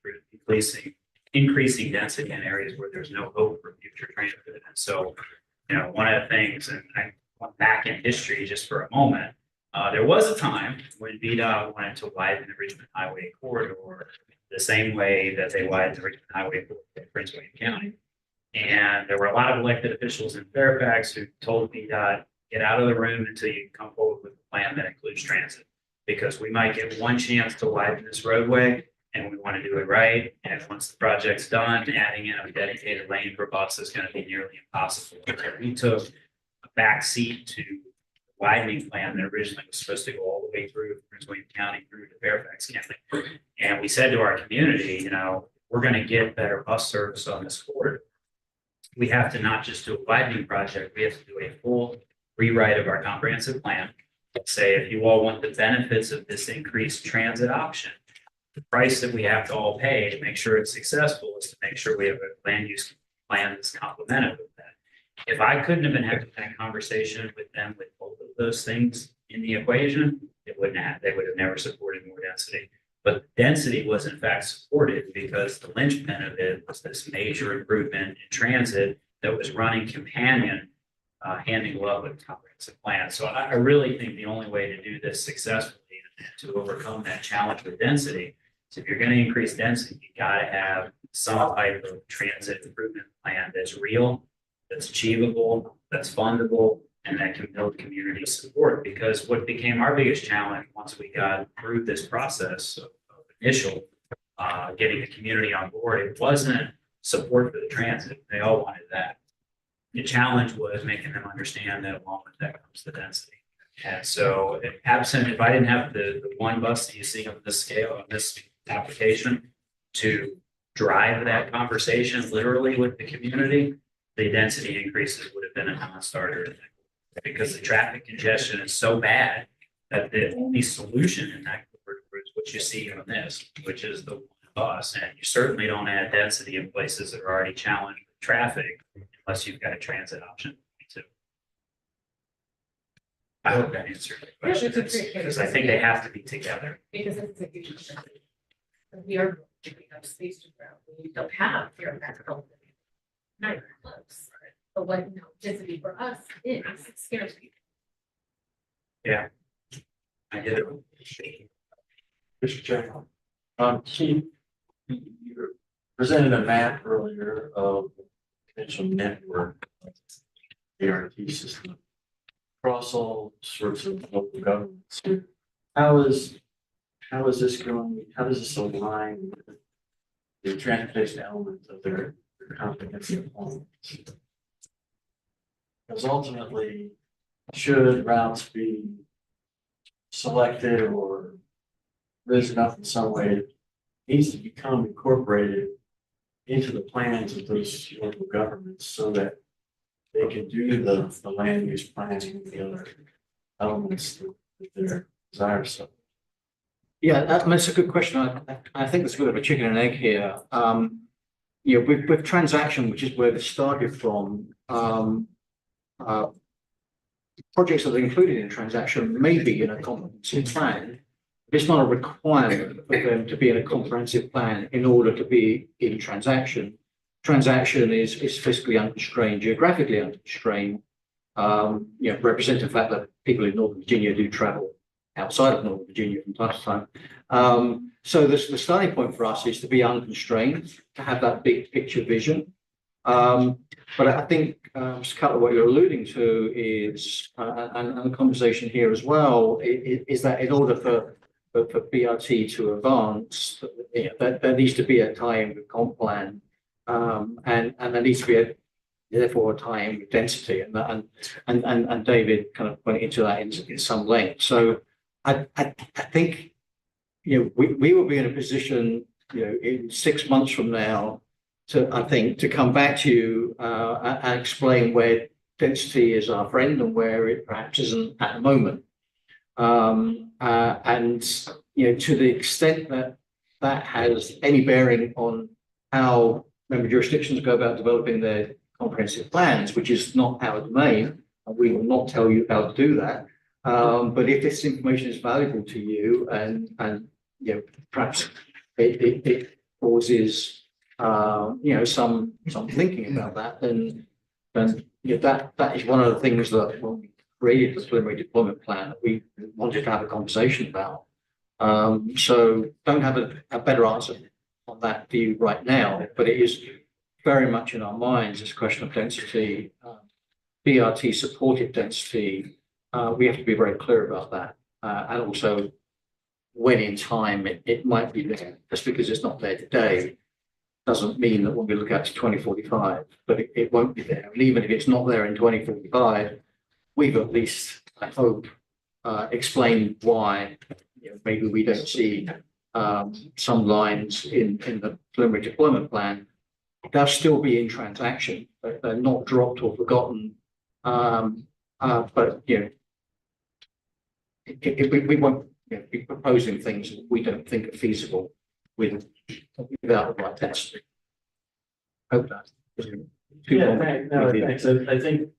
increasing density in areas where there's no hope for future transit. And so, you know, one of the things, and I went back in history just for a moment, there was a time when VDOT wanted to widen the Richmond Highway corridor the same way that they widened the Richmond Highway corridor in Prince William County. And there were a lot of elected officials in Fairfax who told VDOT, get out of the room until you come forward with a plan that includes transit. Because we might get one chance to widen this roadway and we want to do it right. And once the project's done, adding in a dedicated lane for bus is going to be nearly impossible. So we took a back seat to the widening plan that originally was supposed to go all the way through Prince William County through to Fairfax County. And we said to our community, you know, we're going to get better bus service on this corridor. We have to not just do a widening project, we have to do a full rewrite of our comprehensive plan. Say, if you all want the benefits of this increased transit option, the price that we have to all pay to make sure it's successful is to make sure we have a land use plan that's complemented with that. If I couldn't have been having that conversation with them with both of those things in the equation, they would have never supported more density. But density was in fact supported because the linchpin of it was this major improvement in transit that was running companion hand in glove with the comprehensive plan. So I really think the only way to do this successfully and to overcome that challenge with density is, if you're going to increase density, you got to have some type of transit improvement plan that's real, that's achievable, that's fundable, and that can build community support. Because what became our biggest challenge once we got through this process of initial getting the community on board, it wasn't support for the transit. They all wanted that. The challenge was making them understand that along with that comes the density. And so absent, if I didn't have the one bus that you see on this scale, on this application to drive that conversation literally with the community, the density increases would have been a non-starter. Because the traffic congestion is so bad that the only solution in that corridor is what you see on this, which is the one bus. And you certainly don't add density in places that are already challenged with traffic unless you've got a transit option too. I hope that answered the question, Yeah, it's a great because I think they have to be together. Because it's a huge. We are giving up space to grow. We don't have your medical. Not even close. But what, you know, density for us is, it scares people. I get it. Mr. Chairman, Keith, you presented a map earlier of potential network ART system across all sorts of local governments. How is this going? How does this align with the transportation element of their comprehensive plan? Because ultimately, should routes be selected or risen up in some way, it needs to become incorporated into the plans of those local governments so that they can do the land use planning and the other elements that they're desirous of. Yeah, that's a good question. I think there's a bit of a chicken and egg here. You know, with transaction, which is where this started from, projects that are included in transaction may be in a comprehensive plan. It's not a requirement for them to be in a comprehensive plan in order to be in transaction. Transaction is fiscally unconstrained, geographically unconstrained. You know, representing the fact that people in Northern Virginia do travel outside of Northern Virginia from time to time. So the starting point for us is to be unconstrained, to have that big picture vision. But I think, Mr. Cutler, what you're alluding to is, and the conversation here as well, is that in order for BRT to advance, you know, there needs to be a tie-in with comp plan, and there needs to be therefore a tie-in with density, and David kind of went into that in some length. So I think, you know, we will be in a position, you know, in 6 months from now to come back to you and explain where density is our friend and where it perhaps isn't at the moment. And you know, to the extent that that has any bearing on how member jurisdictions go about developing their comprehensive plans, which is not our domain, and we will not tell you how to do that. But if this information is valuable to you and you know, perhaps it causes you know, some thinking about that, then you know, that is one of the things that when we created the preliminary deployment plan that we wanted to have a conversation about. So don't have a better answer on that view right now, but it is very much in our minds, this question of density, BRT supported density. We have to be very clear about that, and also when in time it might be there. Just because it's not there today doesn't mean that when we look at 2045, but it won't be there. And even if it's not there in 2045, we've at least, I hope, explained why, you know, maybe we don't see some lines in the preliminary deployment plan. They'll still be in transaction, but they're not dropped or forgotten. But you know, we won't, you know, be proposing things that we don't think are feasible without the right density. Hope that. Yeah, thanks. I think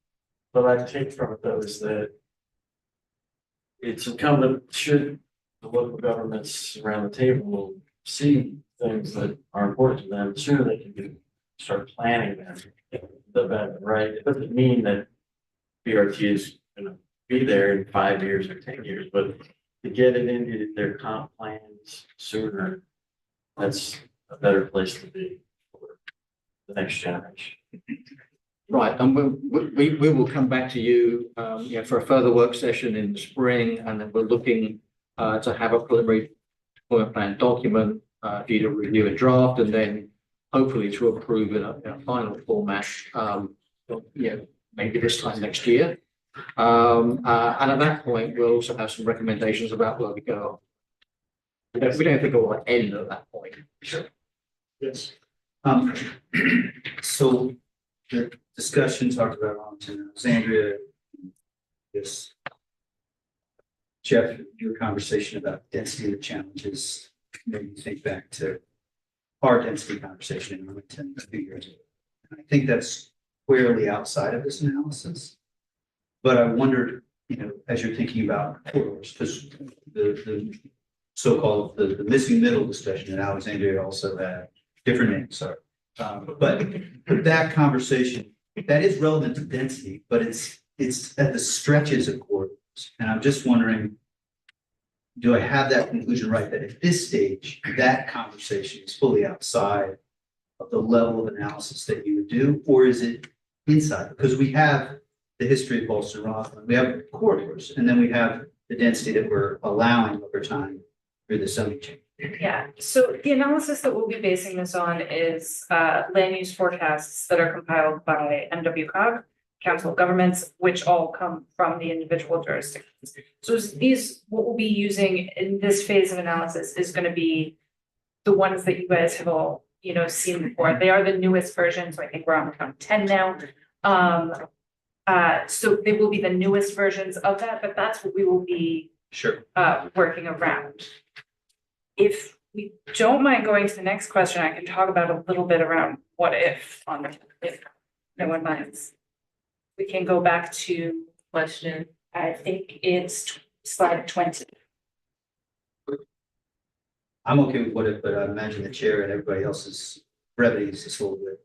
what I take from it though is that it's incumbent, should the local governments around the table see things that are important to them, the sooner they can start planning them, the better, right? It doesn't mean that BRT is going to be there in 5 years or 10 years, but to get it into their comp plans sooner, that's a better place to be for the next generation. Right, and we will come back to you, you know, for a further work session in the spring, and then we're looking to have a preliminary deployment plan document for you to review and draft, and then hopefully to approve in a final format, you know, maybe this time next year. And at that point, we'll also have some recommendations about where we go. We don't think it will end at that point. Sure. Yes. So the discussion talked about Arlington, Alexandria, this. Jeff, your conversation about density of challenges made me think back to our density conversation in Arlington a few years ago. And I think that's squarely outside of this analysis. But I wondered, as you're thinking about corridors, because the so-called the missing middle discussion in Alexandria also had different names, sorry. But that conversation, that is relevant to density, but it's at the stretches of corridors. And I'm just wondering, do I have that conclusion right, that at this stage, that conversation is fully outside of the level of analysis that you would do, or is it inside? Because we have the history of Boston Rothland, we have corridors, and then we have the density that we're allowing over time through the zoning change. Yeah, so the analysis that we'll be basing this on is land use forecasts that are compiled by MWCOG, Council of Governments, which all come from the individual jurisdictions. So what we'll be using in this phase of analysis is going to be the ones that you guys have all, seen before. They are the newest versions. So I think we're on round 10 now. So they will be the newest versions of that, but that's what we will be working around. If we don't mind going to the next question, I can talk about a little bit around what if no one minds. We can go back to question, I think it's slide 20. I'm okay with what if, but I imagine the chair and everybody else's brevity is just a little bit.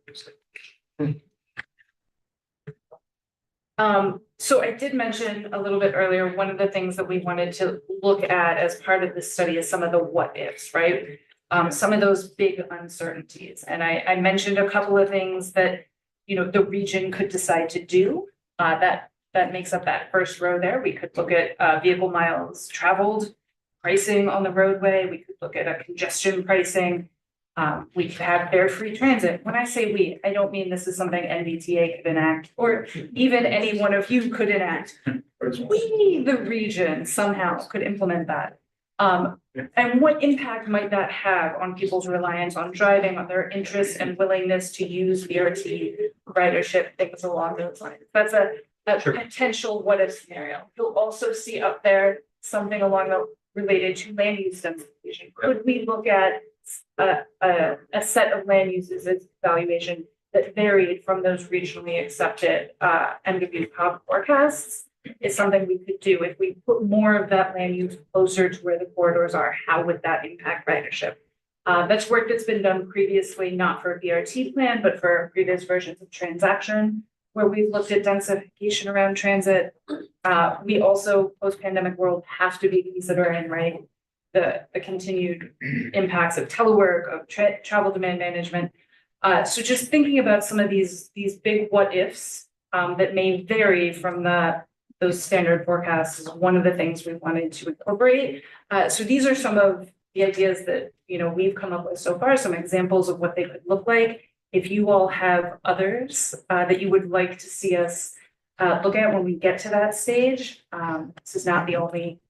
So I did mention a little bit earlier, one of the things that we wanted to look at as part of this study is some of the what ifs, right? Some of those big uncertainties. And I mentioned a couple of things that, the region could decide to do. That makes up that first row there. We could look at vehicle miles traveled, pricing on the roadway. We could look at a congestion pricing. We could have fare free transit. When I say we, I don't mean this is something NVTA could enact, or even any one of you could enact. We, the region, somehow could implement that. And what impact might that have on people's reliance on driving, on their interest and willingness to use BRT, ridership, things along those lines? That's a potential what if scenario. You'll also see up there something along the related to land use densification. Could we look at a set of land uses as evaluation that varied from those regionally accepted MWCOG forecasts? Is something we could do. If we put more of that land use closer to where the corridors are, how would that impact ridership? That's work that's been done previously, not for a BRT plan, but for previous versions of transaction, where we've looked at densification around transit. We also, post-pandemic world, have to be considering, right, the continued impacts of telework, of travel demand management. So just thinking about some of these big what ifs that may vary from those standard forecasts is one of the things we wanted to incorporate. So these are some of the ideas that we've come up with so far, some examples of what they could look like. If you all have others that you would like to see us look at when we get to that stage, this is not the only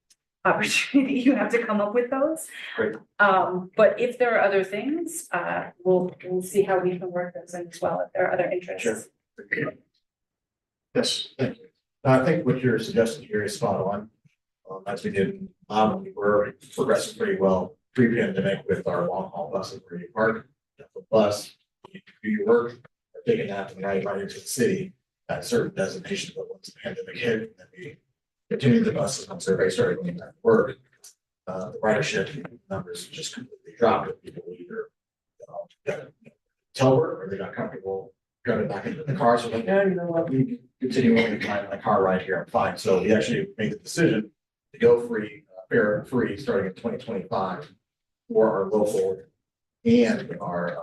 opportunity you have to come up with those. Great. But if there are other things, we'll see how we can work those in as well if there are other interests. Sure. Yes, thank you. I think what you're suggesting here is spot on. As we did, we were progressing pretty well pre-pandemic with our long haul buses where you park the bus, you do your work, or take a nap and ride right into the city at certain designations. But once the pandemic hit, then we continued the buses once everybody started going back to work. The ridership numbers just completely dropped. People either telework or they got comfortable driving back into the car. So like, yeah, you know what, we continue on my car ride here, I'm fine. So we actually made the decision to go free, fare free, starting in 2025 for our local and our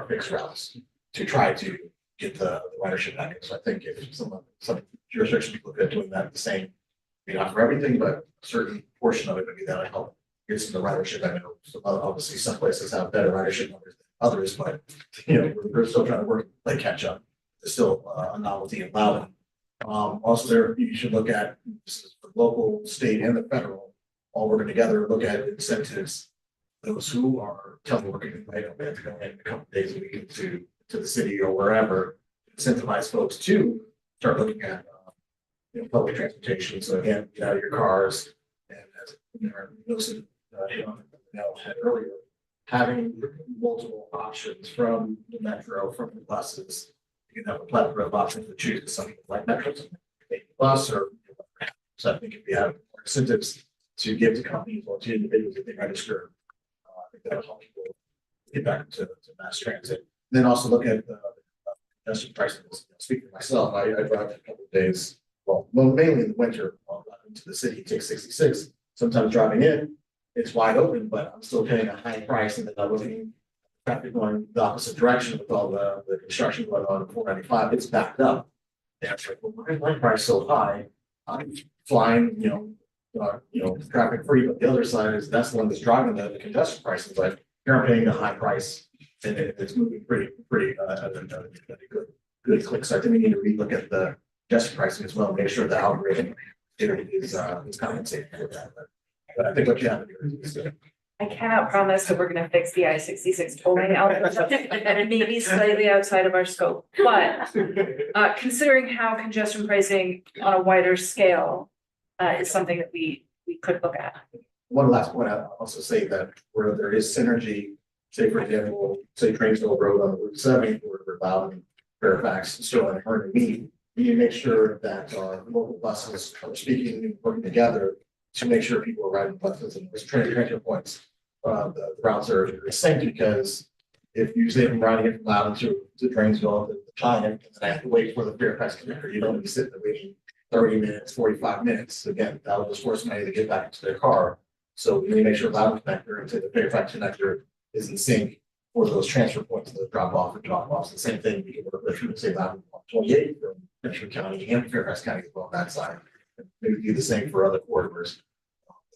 fixed routes to try to get the ridership back. So I think if some jurisdictions look at doing that the same, maybe not for everything, but a certain portion of it, maybe that'll help get some of the ridership. I know obviously some places have better ridership numbers than others, but we're still trying to work, like catch up. It's still a novelty and Loudon Also there, you should look at, this is for local, state and the federal, all working together, look at incentives. Those who are teleworking, they don't have to go in a couple days a week to the city or wherever, incentivize folks to start looking at, public transportation. So again, get out of your cars and as Wilson, had earlier, having multiple options from the metro, from the buses. You can have a plethora of options to choose, some people like metro, some people like bus or. So I think if we have more incentives to give to companies or to individuals if they register, I think that'll help people get back to mass transit. Then also look at the congestion pricing. Speaking for myself, I drive a couple of days, well, mainly in the winter, into the city, it takes 66. Sometimes driving in, it's wide open, but I'm still paying a high price and then I'm looking traffic going the opposite direction with all the construction going on 495, it's backed up. And it's like, well, why is my price so high? I'm flying, traffic free, but the other side is that's the one that's driving the congestion prices. Like you're paying a high price and it's moving pretty good click. So I think we need to relook at the congestion pricing as well, make sure the algorithm is compensating for that. But I think what you have to do is good. I cannot promise that we're gonna fix the I-66 tolling element, and it may be slightly outside of our scope, but considering how congestion pricing on a wider scale is something that we could look at. One last point, I'll also say that where there is synergy, say for example, say Trainsville Road on Route 7, where we're Loudon, Fairfax, Sterling, Hearn, and Mead, we need to make sure that our local buses are speaking and working together to make sure people are riding buses and those transfer points. The routes are synced because if you say I'm riding it from Loudon to Drainsville, the time, and I have to wait for the Fairfax connector, you don't be sitting there waiting 30 minutes, 45 minutes. Again, that will just force somebody to get back into their car. So we need to make sure Loudon connector and say the Fairfax connector is in sync for those transfer points, the drop off and drop offs. The same thing we can work with, say Loudon 28 from Richmond County and Fairfax County as well on that side. And maybe do the same for other corridors.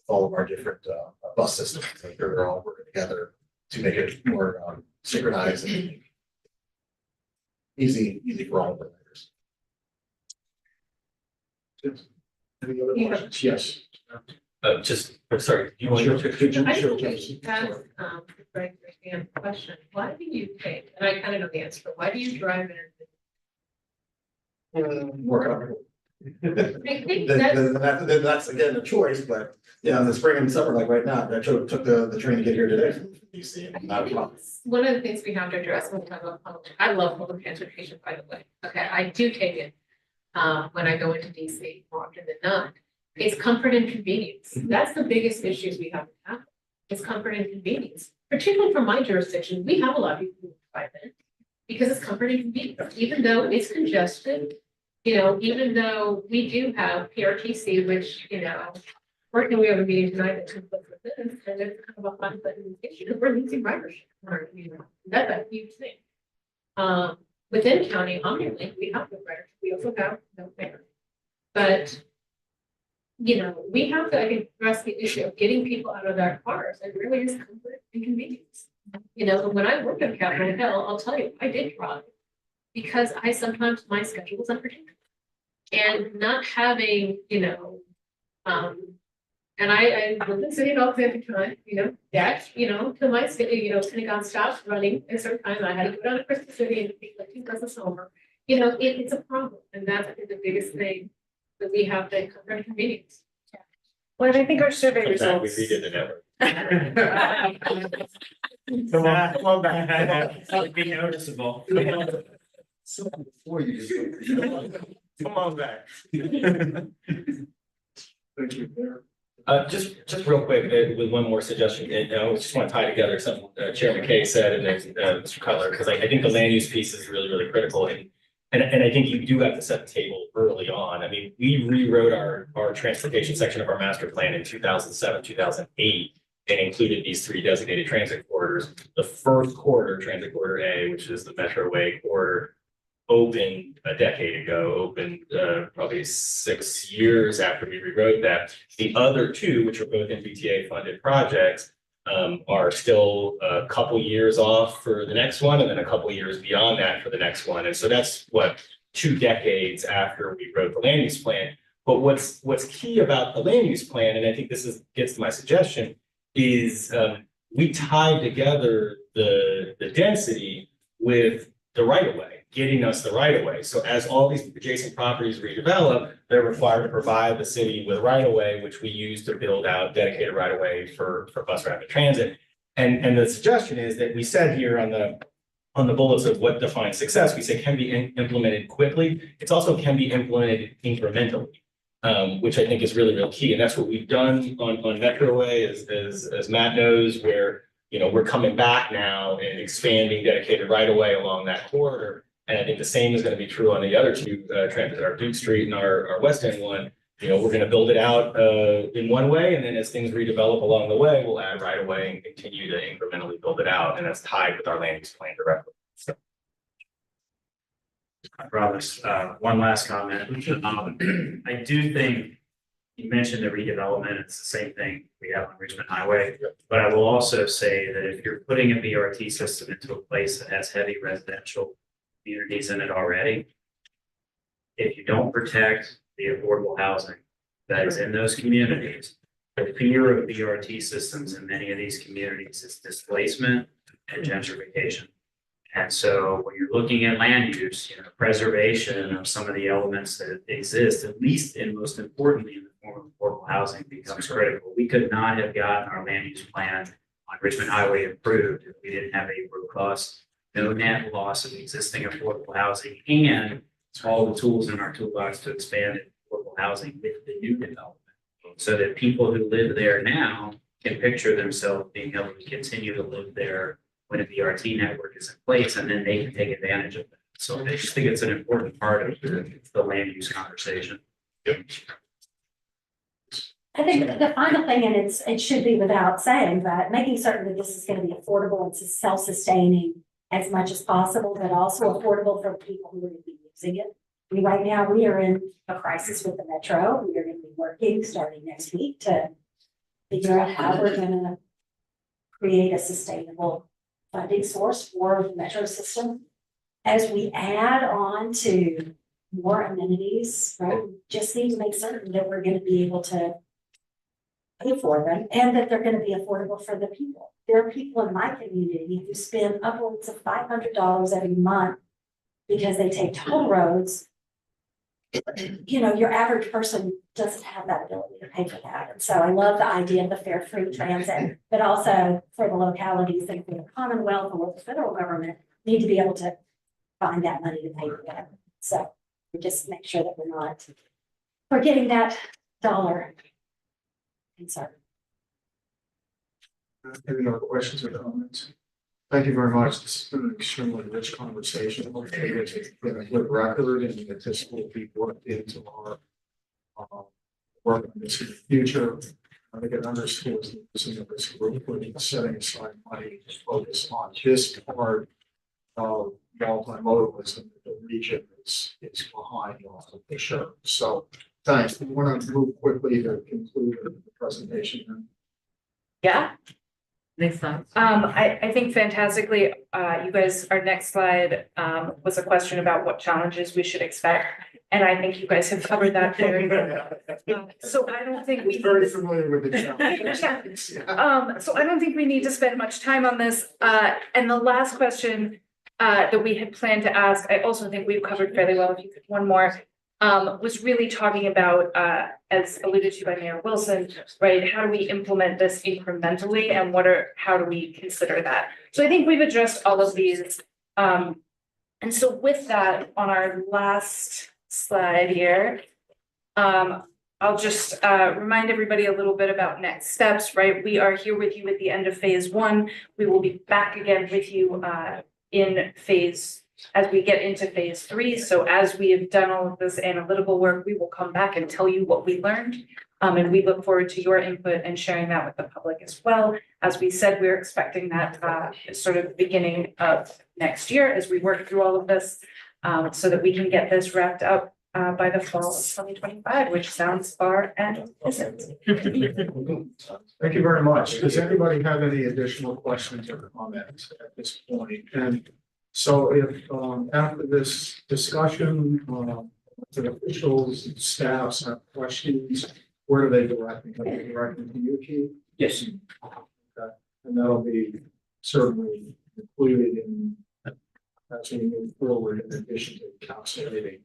All of our different bus systems, they're all working together to make it more synchronized and easy for all of the riders. Any other questions? Yes. Sorry, you want Sure. to? I Sure, think Jason. that's, Greg, question, why do you take, and I kind of know the answer, but why do you drive in? More comfortable. I think that's, Then that's again a choice, but yeah, in the spring and summer, like right now, I took the train to get here today from DC. And not a problem. one of the things we have to address when we talk about public, I love public transportation, by the way. Okay, I do take it when I go into DC more often than not. It's comfort and convenience. That's the biggest issues we have to tackle. It's comfort and convenience. Particularly from my jurisdiction, we have a lot of people who drive in because it's comfort and convenience, even though it's congested. Even though we do have PRTC, which, fortunately, we have a meeting tonight that conflicts with this, and it's kind of a fun button issue, we're losing ridership. That's a huge thing. Within county, OmniLink, we have no ridership, we also have no fare. But, we have to, address the issue of getting people out of their cars, and really is comfort and convenience. When I worked at Capitol Hill, I'll tell you, I did drive. Because my schedule was unpredictable. And not having, and I lived in City of Alexandria at the time, that, to my city, Pentagon stopped running at a certain time, I had to go down to Crystal City and take like 2 buses over. It's a problem, and that's, I think, the biggest thing that we have to comfort and convenience. Well, I think our survey Sometime we results. redid the network. Come on back. That would be noticeable. So before you just. Come on back. Thank you, Mayor. Just real quick, with one more suggestion, and I just want to tie together something Chair McKay said and then Mr. Cutler, because I think the land use piece is really, really critical. And I think you do have to set the table early on. I mean, we rewrote our transportation section of our master plan in 2007, 2008, and included these 3 designated transit corridors. The first corridor, Transit Corridor A, which is the Metroway corridor, opened a decade ago, opened probably 6 years after we rewrote that. The other 2, which are both MBTA funded projects, are still a couple years off for the next one, and then a couple years beyond that for the next one. And so that's what 2 decades after we wrote the land use plan. But what's key about the land use plan, and I think gets to my suggestion, is we tied together the density with the right of way, getting us the right of way. So as all these adjacent properties redevelop, they're required to provide the city with right of way, which we use to build out dedicated right of way for bus rapid transit. And the suggestion is that we said here on the bullets of what defines success, we say can be implemented quickly. It's also can be implemented incrementally, which I think is really, really key. And that's what we've done on Metroway, as Matt knows, where, you know, we're coming back now and expanding dedicated right of way along that corridor. And I think the same is going to be true on the other 2 transit, our Duke Street and our West End one. You know, we're going to build it out in one way, and then as things redevelop along the way, we'll add right of way and continue to incrementally build it out. And that's tied with our land use plan directly. So. I promise, one last comment. I do think you mentioned the redevelopment, it's the same thing we have on Richmond Highway. But I will also say that if you're putting a BRT system into a place that has heavy residential communities in it already, if you don't protect the affordable housing that is in those communities, the fear of BRT systems in many of these communities is displacement and gentrification. And so when you're looking at land use, you know, preservation of some of the elements that exist, at least and most importantly in the form of affordable housing, becomes critical. We could not have gotten our land use plan on Richmond Highway approved if we didn't have a robust, no net loss of existing affordable housing and all the tools in our toolbox to expand affordable housing with the new development. So that people who live there now can picture themselves being able to continue to live there when a BRT network is in place, and then they can take advantage of that. So I just think it's an important part of the land use conversation. Yep. I think the final thing, and it should be without saying, but making certain that this is going to be affordable and self-sustaining as much as possible, but also affordable for the people who are going to be using it. Right now, we are in a crisis with the Metro. We are going to be working starting next week to figure out how we're going to create a sustainable funding source for the Metro system. As we add on to more amenities, right, we just need to make certain that we're going to be able to pay for them and that they're going to be affordable for the people. There are people in my community who spend upwards of $500 every month because they take toll roads. You know, your average person doesn't have that ability to pay for that. And so I love the idea of the fare free transit, but also for the localities and for the Commonwealth or the federal government need to be able to find that money to pay for that. So we just make sure that we're not forgetting that dollar concern. Any other questions or comments? Thank you very much. This has been an extremely rich conversation. Hopefully it's been a good record and that this will be worked into our work on this in the future. I think it underscores the mission of this group, putting setting aside money to focus on this part of multimodalism that the region is behind on for sure. So thanks. We want to move quickly to conclude the presentation. Yeah. Next time. I think fantastically, you guys, our next slide, was a question about what challenges we should expect. And I think you guys have covered that very well. So I don't think we. Very familiar with the challenges. Yeah. So I don't think we need to spend much time on this. And the last question, that we had planned to ask, I also think we've covered fairly well. If you could, one more, was really talking about, as alluded to by Mayor Wilson, right? How do we implement this incrementally and how do we consider that? So I think we've addressed all of these. And so with that, on our last slide here, I'll just remind everybody a little bit about next steps, right? We are here with you at the end of phase 1. We will be back again with you as we get into phase 3. So as we have done all of this analytical work, we will come back and tell you what we learned. And we look forward to your input and sharing that with the public as well. As we said, we're expecting that sort of beginning of next year as we work through all of this, so that we can get this wrapped up by the fall of 2025, which sounds far and isn't. Thank you very much. Does anybody have any additional questions or comments at this point? And So if, after this discussion, the officials, staffs have questions, where do they direct them? Do they direct them to you, Keith? Yes, Okay. And that'll be certainly included in, as we move forward, in addition to calculating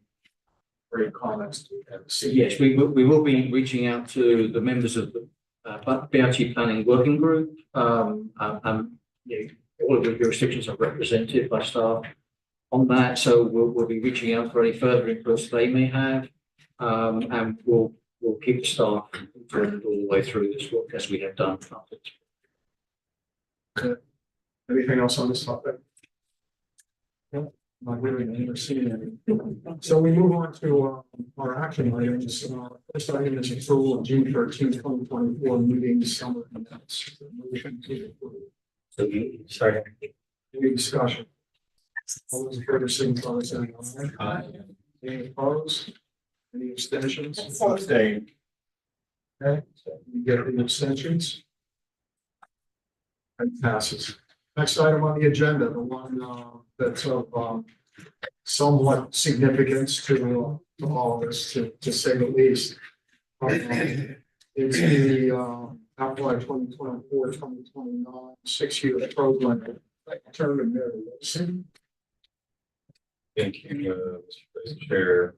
great comments to have. yes, we will be reaching out to the members of the BRT Planning Working Group. Yeah, all of the jurisdictions are represented by staff on that, so we'll be reaching out for any further inputs they may have. And we'll keep the staff informed all the way through this work as we have done. Anything else on this topic? No, not really, I've never seen any. So we move on to our action items. First item is approval of June 13, 2024 meeting summary minutes. Motion to approve. So you start. Any discussion? All those in favor, signify by saying aye. Any opposed? Any abstentions? Abstain. Okay, so you get the abstentions. And passes. Next item on the agenda, the one that's of somewhat significance to all of us, to say the least. It's the FY 2024-2029 6-year program. Term and Mary. Thank you, Mr. Chair.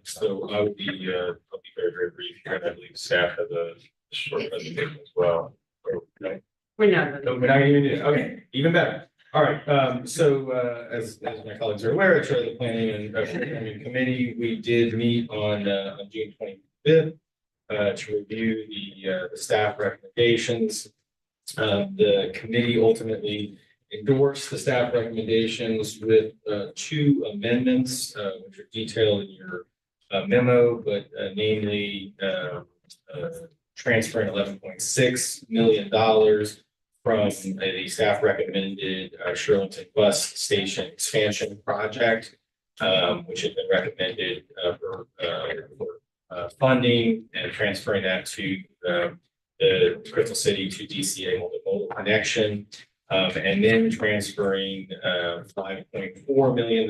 So I'll be very brief. I believe staff has a short presentation as well. Okay. We're not. So we're not even do it. Okay, even better. All right, so as my colleagues are aware, I chair the planning and programming committee. We did meet on June 25th to review the staff recommendations. The committee ultimately endorsed the staff recommendations with 2 amendments, which are detailed in your memo, but namely transferring $11.6 million from the staff recommended Shirlington Bus Station expansion project, which had been recommended for funding, and transferring that to the Crystal City to DCA multimodal connection. And then transferring $5.4 million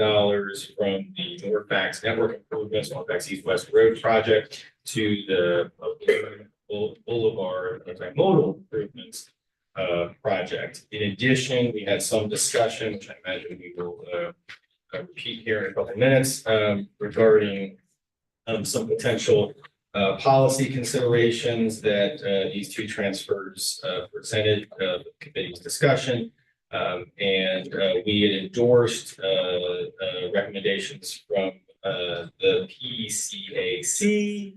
from the Norfax network improvements, Norfax East West Road project, to the Boulevard multimodal improvements project. In addition, we had some discussion, which I imagine we will repeat here in a couple of minutes, regarding some potential policy considerations that these 2 transfers presented the committee's discussion. And we had endorsed recommendations from the PCAC,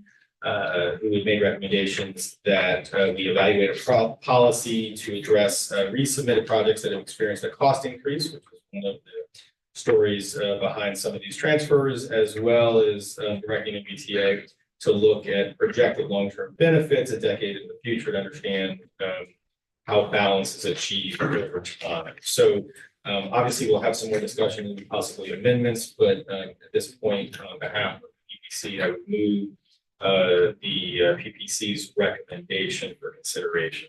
who had made recommendations that we evaluate a policy to address resubmitted projects that have experienced a cost increase, which was one of the stories behind some of these transfers, as well as directing MBTA to look at projected long-term benefits a decade in the future to understand how balance is achieved over time. So obviously we'll have some more discussion and possibly amendments, but at this point, on behalf of the PPC, I would move the PPC's recommendation for consideration.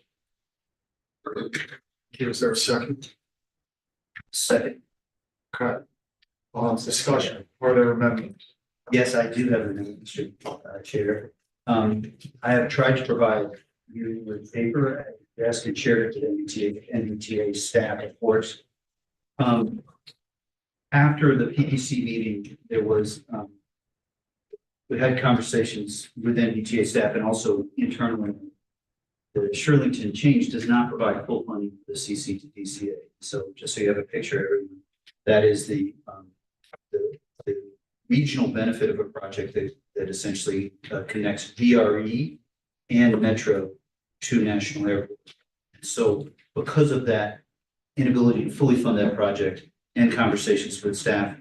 Is there a second? Second. Okay. Discussion, are there amendments? Yes, I do have an amendment, Mr. Chair. I have tried to provide you with paper, asked and shared it to NBTA staff, of course. After the PPC meeting, there was, we had conversations with NBTA staff and also internally. The Shirlington change does not provide full funding for the CC to DCA. So just so you have a picture, everyone, that is the regional benefit of a project that essentially connects VRE and Metro to National Airport. So because of that inability to fully fund that project and conversations with staff,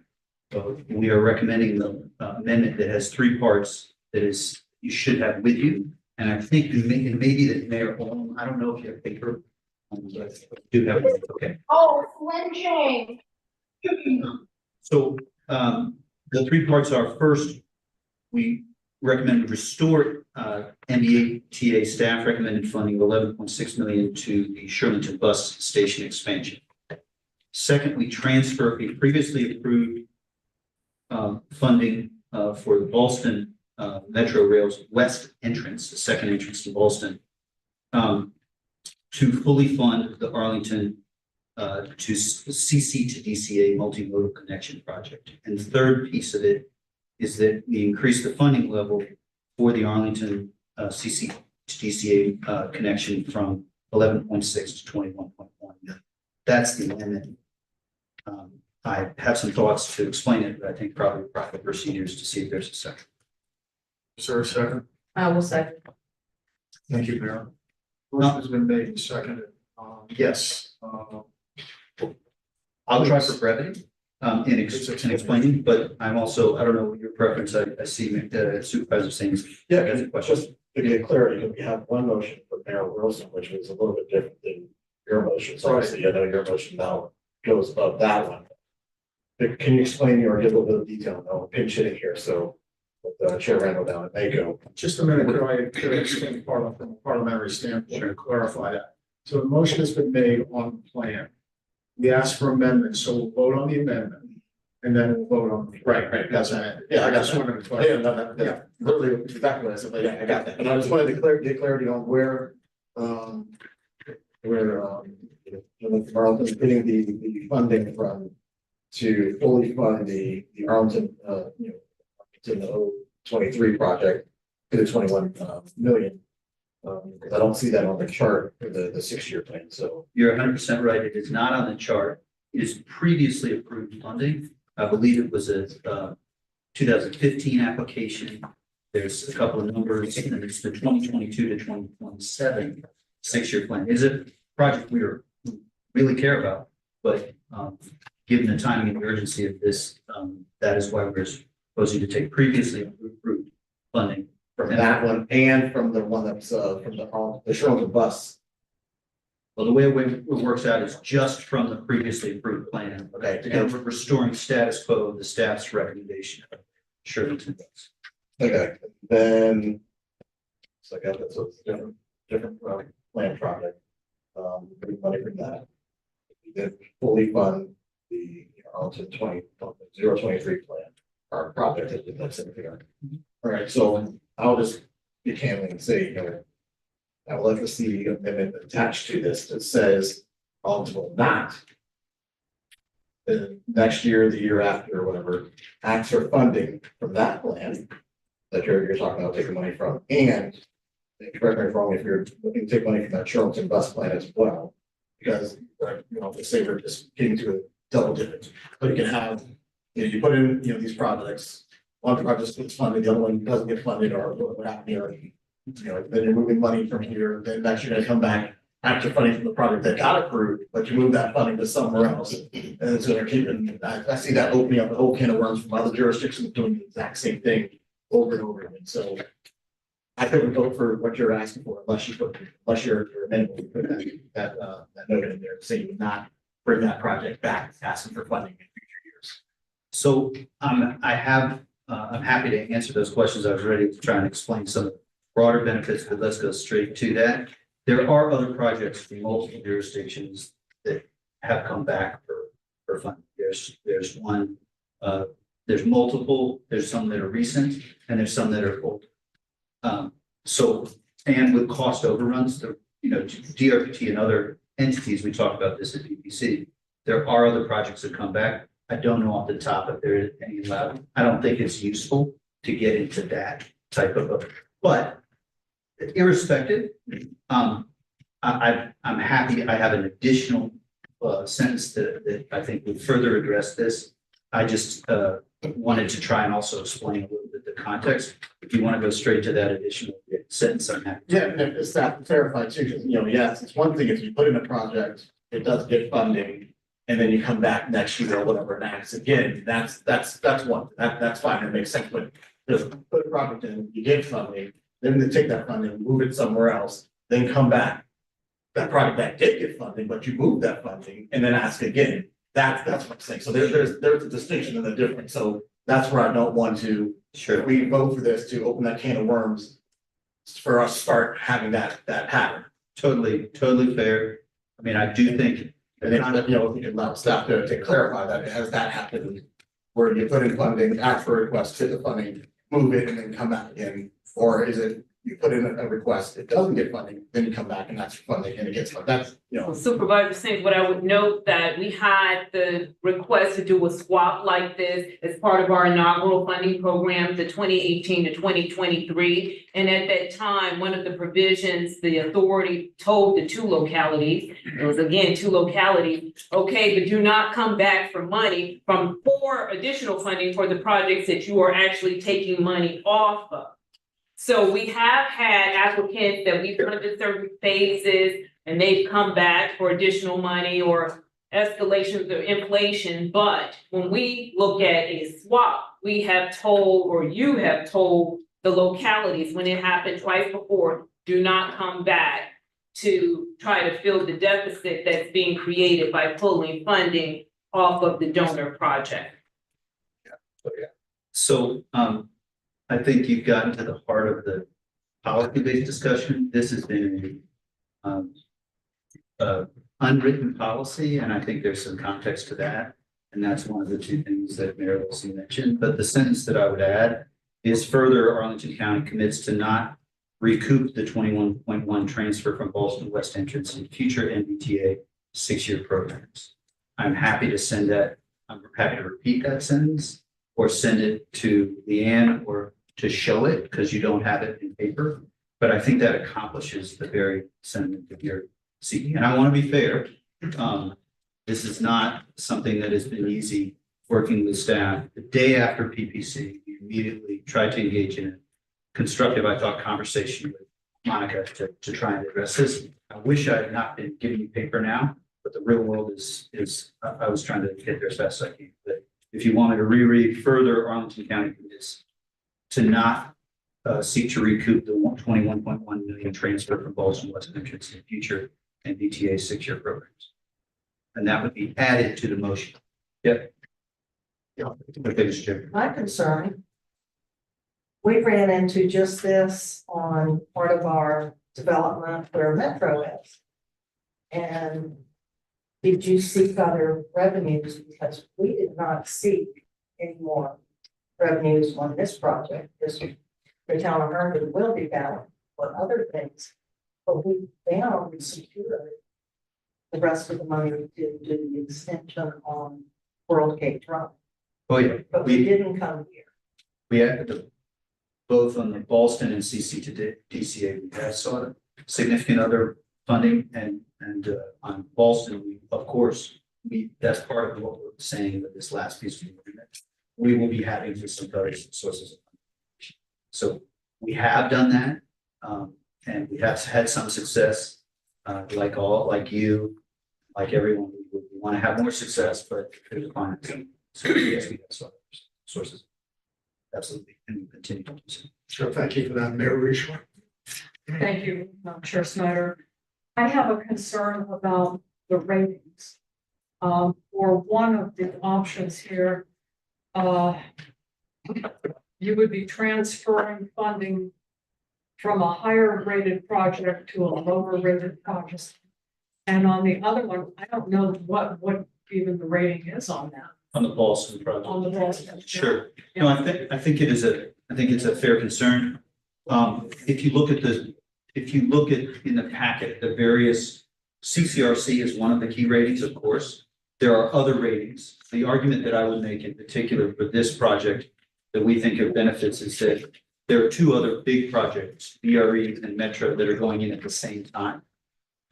we are recommending the amendment that has 3 parts that is you should have with you. And I think it may be that Mayor Holm, I don't know if you have paper, but do have one. Okay. Oh, lynching. So the 3 parts are: first, we recommend restore MBTA staff recommended funding of $11.6 million to the Shirlington bus station expansion. Secondly, transfer a previously approved funding for the Ballston Metro Rail's west entrance, the second entrance to Ballston, to fully fund the Arlington to CC to DCA multimodal connection project. And the third piece of it is that we increase the funding level for the Arlington CC to DCA connection from 11.6 to 21.1. That's the amendment. I have some thoughts to explain it, but I think probably proper procedures to see if there's a second. Is there a second? We'll second. Thank you, Mayor. Motion has been made and seconded. Yes. I'll try for brevity in explaining, but I'm also, I don't know your preference. I see Supervisor Sains. Yeah, has a question. just to get clarity, we have one motion for Mayor Wilson, which was a little bit different than your motion. So obviously, I know your motion now goes above that one. But can you explain or give a little bit of detail? No, pinch hitting here, so with Chair Randall down at NACO. Just a minute, could I explain from a parliamentary standpoint to clarify that? So the motion has been made on the plan. We asked for amendments, so we'll vote on the amendment and then we'll vote on. Right, That's it. Yeah, I got just that. wanted to clarify. Yeah, no, that, literally exactly what I said, but yeah, I got that. And I just wanted to get clarity on where Arlington's getting the funding from to fully fund the Arlington, to the 23 project to the 21 million. Because I don't see that on the chart for the 6-year plan, so. You're 100% right. It is not on the chart. It is previously approved funding. I believe it was a 2015 application. There's a couple of numbers, and then it's the 2022 to 2027 6-year plan. Is it a project we really care about? But given the timing and the urgency of this, that is why we're proposing to take previously approved funding From that one and from the one that's from the Sherman bus. Well, the way it works out is just from the previously approved plan. Okay. And we're restoring status quo of the staff's recommendation of Sherman. Okay, then. So I got that, so it's a different plan project. Bring money from that. We did fully fund the Arlington 023 plan, our project that's in here. All right, so I'll just be candid and say, I would like to see an amendment attached to this that says Arlington will not. The next year, the year after, or whatever, ask for funding from that plan that you're talking about taking money from, and correct me if I'm wrong, if you're looking to take money from that Charlton bus plan as well, because let's say we're just getting to a double dip, but you can have, you put in, these projects, one project gets funded, the other one doesn't get funded, or what happened here, then you're moving money from here, then next you're gonna come back after funding from the project that got approved, but you move that funding to somewhere else, and it's gonna keep, I see that opening up a whole can of worms from other jurisdictions doing the exact same thing over and over again, so I couldn't vote for what you're asking for unless you're amending, you put that note in there, saying you would not bring that project back, asking for funding in future years. So I'm happy to answer those questions. I was ready to try and explain some of the broader benefits, but let's go straight to that. There are other projects from multiple jurisdictions that have come back for funding. There's one, there's multiple, there's some that are recent, and there's some that are old. And with cost overruns, DRPT and other entities, we talked about this at BBC. There are other projects that come back. I don't know off the top if there is any allowed. I don't think it's useful to get into that type of, but irrespective, I'm happy. I have an additional sentence that I think would further address this. I just wanted to try and also explain a little bit the context. If you want to go straight to that additional sentence, I'm happy. Yeah, and it's that to clarify too, because yes, it's one thing if you put in a project, it does get funding, and then you come back next year or whatever and ask again, that's one, that's fine, it makes sense, but just put a project in, you get funding, then they take that funding, move it somewhere else, then come back. That project that did get funding, but you move that funding and then ask again. That's what I'm saying. So there's a distinction and a difference. So that's where I don't want to, if we vote for this to open that can of worms for us to start having that pattern. Totally fair. I mean, I do think And then, you know, if you allow staff to clarify that, has that happened? Where you put in funding, ask for a request, hit the funding, move it, and then come back again? Or is it, you put in a request, it doesn't get funding, then you come back and ask for funding and it gets funded? That's, you know. Supervisor Sims, what I would note that we had the request to do a swap like this as part of our inaugural funding program, the 2018 to 2023. And at that time, one of the provisions, the authority told the two localities, it was again, two localities, okay, but do not come back for money for additional funding for the projects that you are actually taking money off of. So we have had applicants that we've done in certain phases and they've come back for additional money or escalations of inflation. But when we look at a swap, we have told, or you have told the localities when it happened twice before, do not come back to try to fill the deficit that's being created by pulling funding off of the donor project. So, I think you've gotten to the heart of the policy-based discussion. This has been a unwritten policy, and I think there's some context to that. And that's one of the two things that Mayor Wilson mentioned. But the sentence that I would add is further, Arlington County commits to not recoup the 21.1 transfer from Ballston West entrance in future MBTA 6-year programs. I'm happy to send that. I'm happy to repeat that sentence or send it to Leanne or to show it because you don't have it in paper. But I think that accomplishes the very sentiment that you're seeking. And I want to be fair. This is not something that has been easy working with staff. The day after PPC, we immediately tried to engage in a constructive, I thought, conversation with Monica to try and address this. I wish I had not been giving you paper now, but the real world is I was trying to get there as fast as I can. But if you wanted to reread further, Arlington County commits to not seek to recoup the 21.1 million transfer from Ballston West entrance in future and BTA 6-year programs. And that would be added to the motion. Yep. Yeah. Okay, Mr. Chairman. My concern, we ran into just this on part of our development where Metro is. And did you seek other revenues? Because we did not seek any more revenues on this project. The town of Herndon will be bound for other things. But we found and secured the rest of the money to do the extension on World Gate Drive. Oh, yeah. But we didn't come here. We had both on the Ballston and CC to DCA, we had sought significant other funding and on Ballston, of course, that's part of what we're saying with this last piece of the agreement. We will be having some various sources of funding. So we have done that, and we have had some success, like you, like everyone, we want to have more success, but there's a climate. So yes, we have some sources. Absolutely, and we continue to do so. So thank you for that, Mayor Russo. Thank you, Chair Snyder. I have a concern about the ratings. For one of the options here, you would be transferring funding from a higher rated project to a lower rated project. And on the other one, I don't know what even the rating is on that. On the Ballston project. On the Ballston. Sure. No, I think it's a fair concern. If you look at in the packet, the various CCRC is one of the key ratings, of course. There are other ratings. The argument that I would make in particular for this project that we think of benefits is that there are two other big projects, BRE and Metro, that are going in at the same time.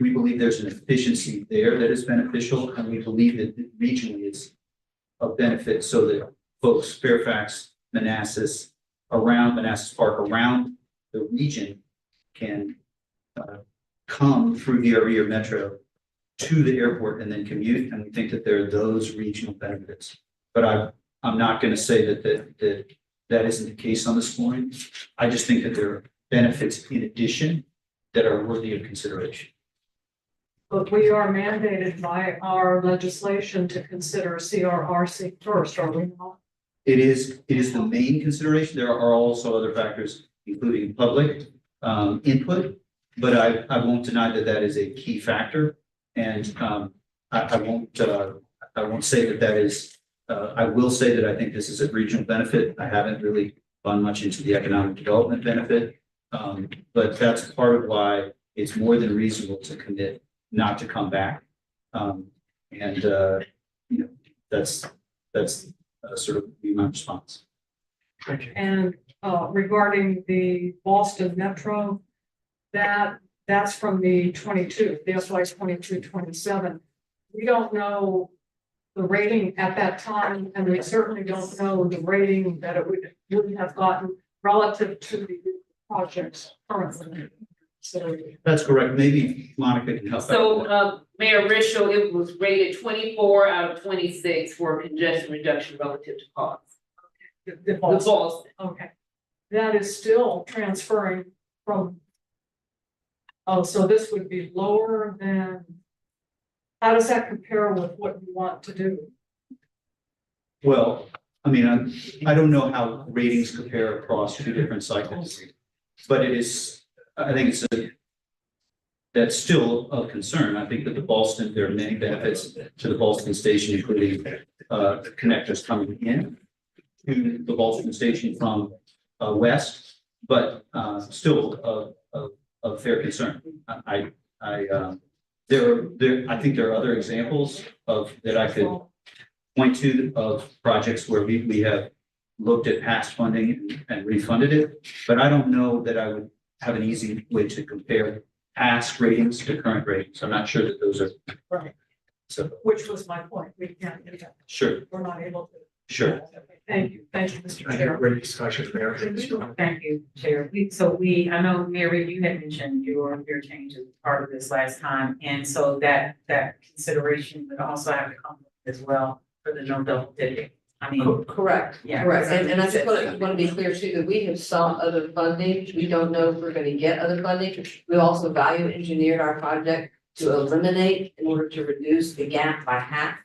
We believe there's an efficiency there that is beneficial, and we believe that regionally it's of benefit so that folks, Fairfax, Manassas, around Manassas Park, around the region can come through DRE or Metro to the airport and then commute. And we think that there are those regional benefits. But I'm not going to say that isn't the case on this point. I just think that there are benefits in addition that are worthy of consideration. But we are mandated by our legislation to consider CRRC first, are we not? It is the main consideration. There are also other factors, including public input, but I won't deny that is a key factor. And I won't say that that is, I will say that I think this is a regional benefit. I haven't really gone much into the economic development benefit. But that's part of why it's more than reasonable to commit not to come back. That's sort of my response. And regarding the Boston Metro, that's from the 22, the FY 22-27. We don't know the rating at that time, and we certainly don't know the rating that it would have gotten relative to the projects currently. So That's correct. Maybe Monica can help. So, Mayor Rischel, it was rated 24 out of 26 for congestion reduction relative to cost. the Boston, okay. That is still transferring from. Oh, so this would be lower than. How does that compare with what you want to do? Well, I mean, I don't know how ratings compare across two different cycles, but it is, I think that's still of concern. I think that there are many benefits to the Boston station, including connectors coming in to the Boston station from west, but still of fair concern. I think there are other examples that I could point to of projects where we have looked at past funding and refunded it, but I don't know that I would have an easy way to compare past ratings to current ratings. I'm not sure that those are. Right. So. Which was my point. We can't do that. Sure. We're not able to. Sure. Thank you, Mr. Chair. Great discussion, Mayor. Thank you, Chair. I know, Mary, you had mentioned your change as part of this last time, and so that consideration would also have to come as well for the no double dipping. I mean. Correct, Yeah. correct. And I just want to be clear too, that we have sought other funding. We don't know if we're going to get other funding. We also value engineered our project to eliminate in order to reduce the gap by half.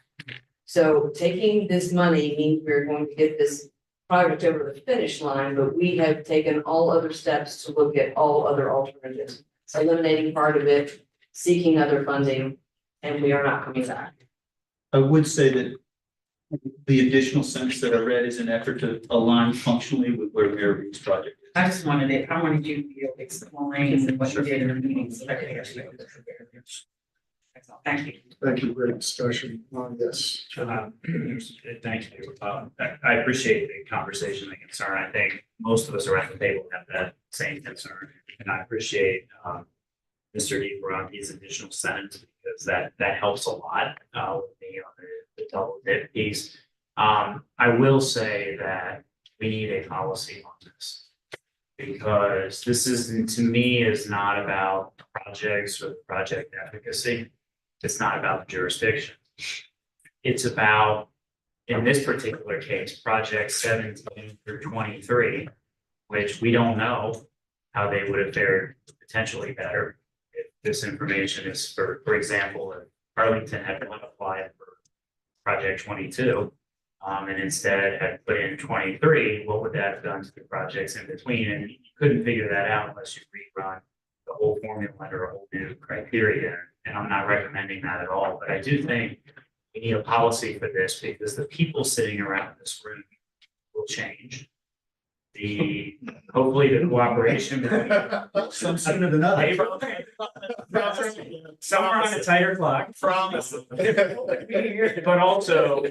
So taking this money means we're going to get this project over the finish line, but we have taken all other steps to look at all other alternatives. So eliminating part of it, seeking other funding, and we are not coming back. I would say that the additional sentence that I read is an effort to align functionally with where Mayor Reed's project is. I just wanted it, I wanted you to be able to explain what you did in the meetings. So I could actually. That's all. Thank you. Thank you, great discussion on this. Thank you. I appreciate the conversation, the concern. I think most of us around the table have that same concern. And I appreciate Mr. DeBronte's additional sentence because that helps a lot with me on the double dip piece. I will say that we need a policy on this because this to me is not about projects or project efficacy. It's not about the jurisdiction. It's about, in this particular case, projects 17 through 23, which we don't know how they would have fared potentially better if this information is for example, if Arlington had not applied for project 22 and instead had put in 23, what would that have done to the projects in between? And you couldn't figure that out unless you rerun the whole formula under a whole new criteria. And I'm not recommending that at all, but I do think we need a policy for this because the people sitting around this room will change. Hopefully the cooperation between Some sooner than others. somewhere on a tighter clock. Promise. But also,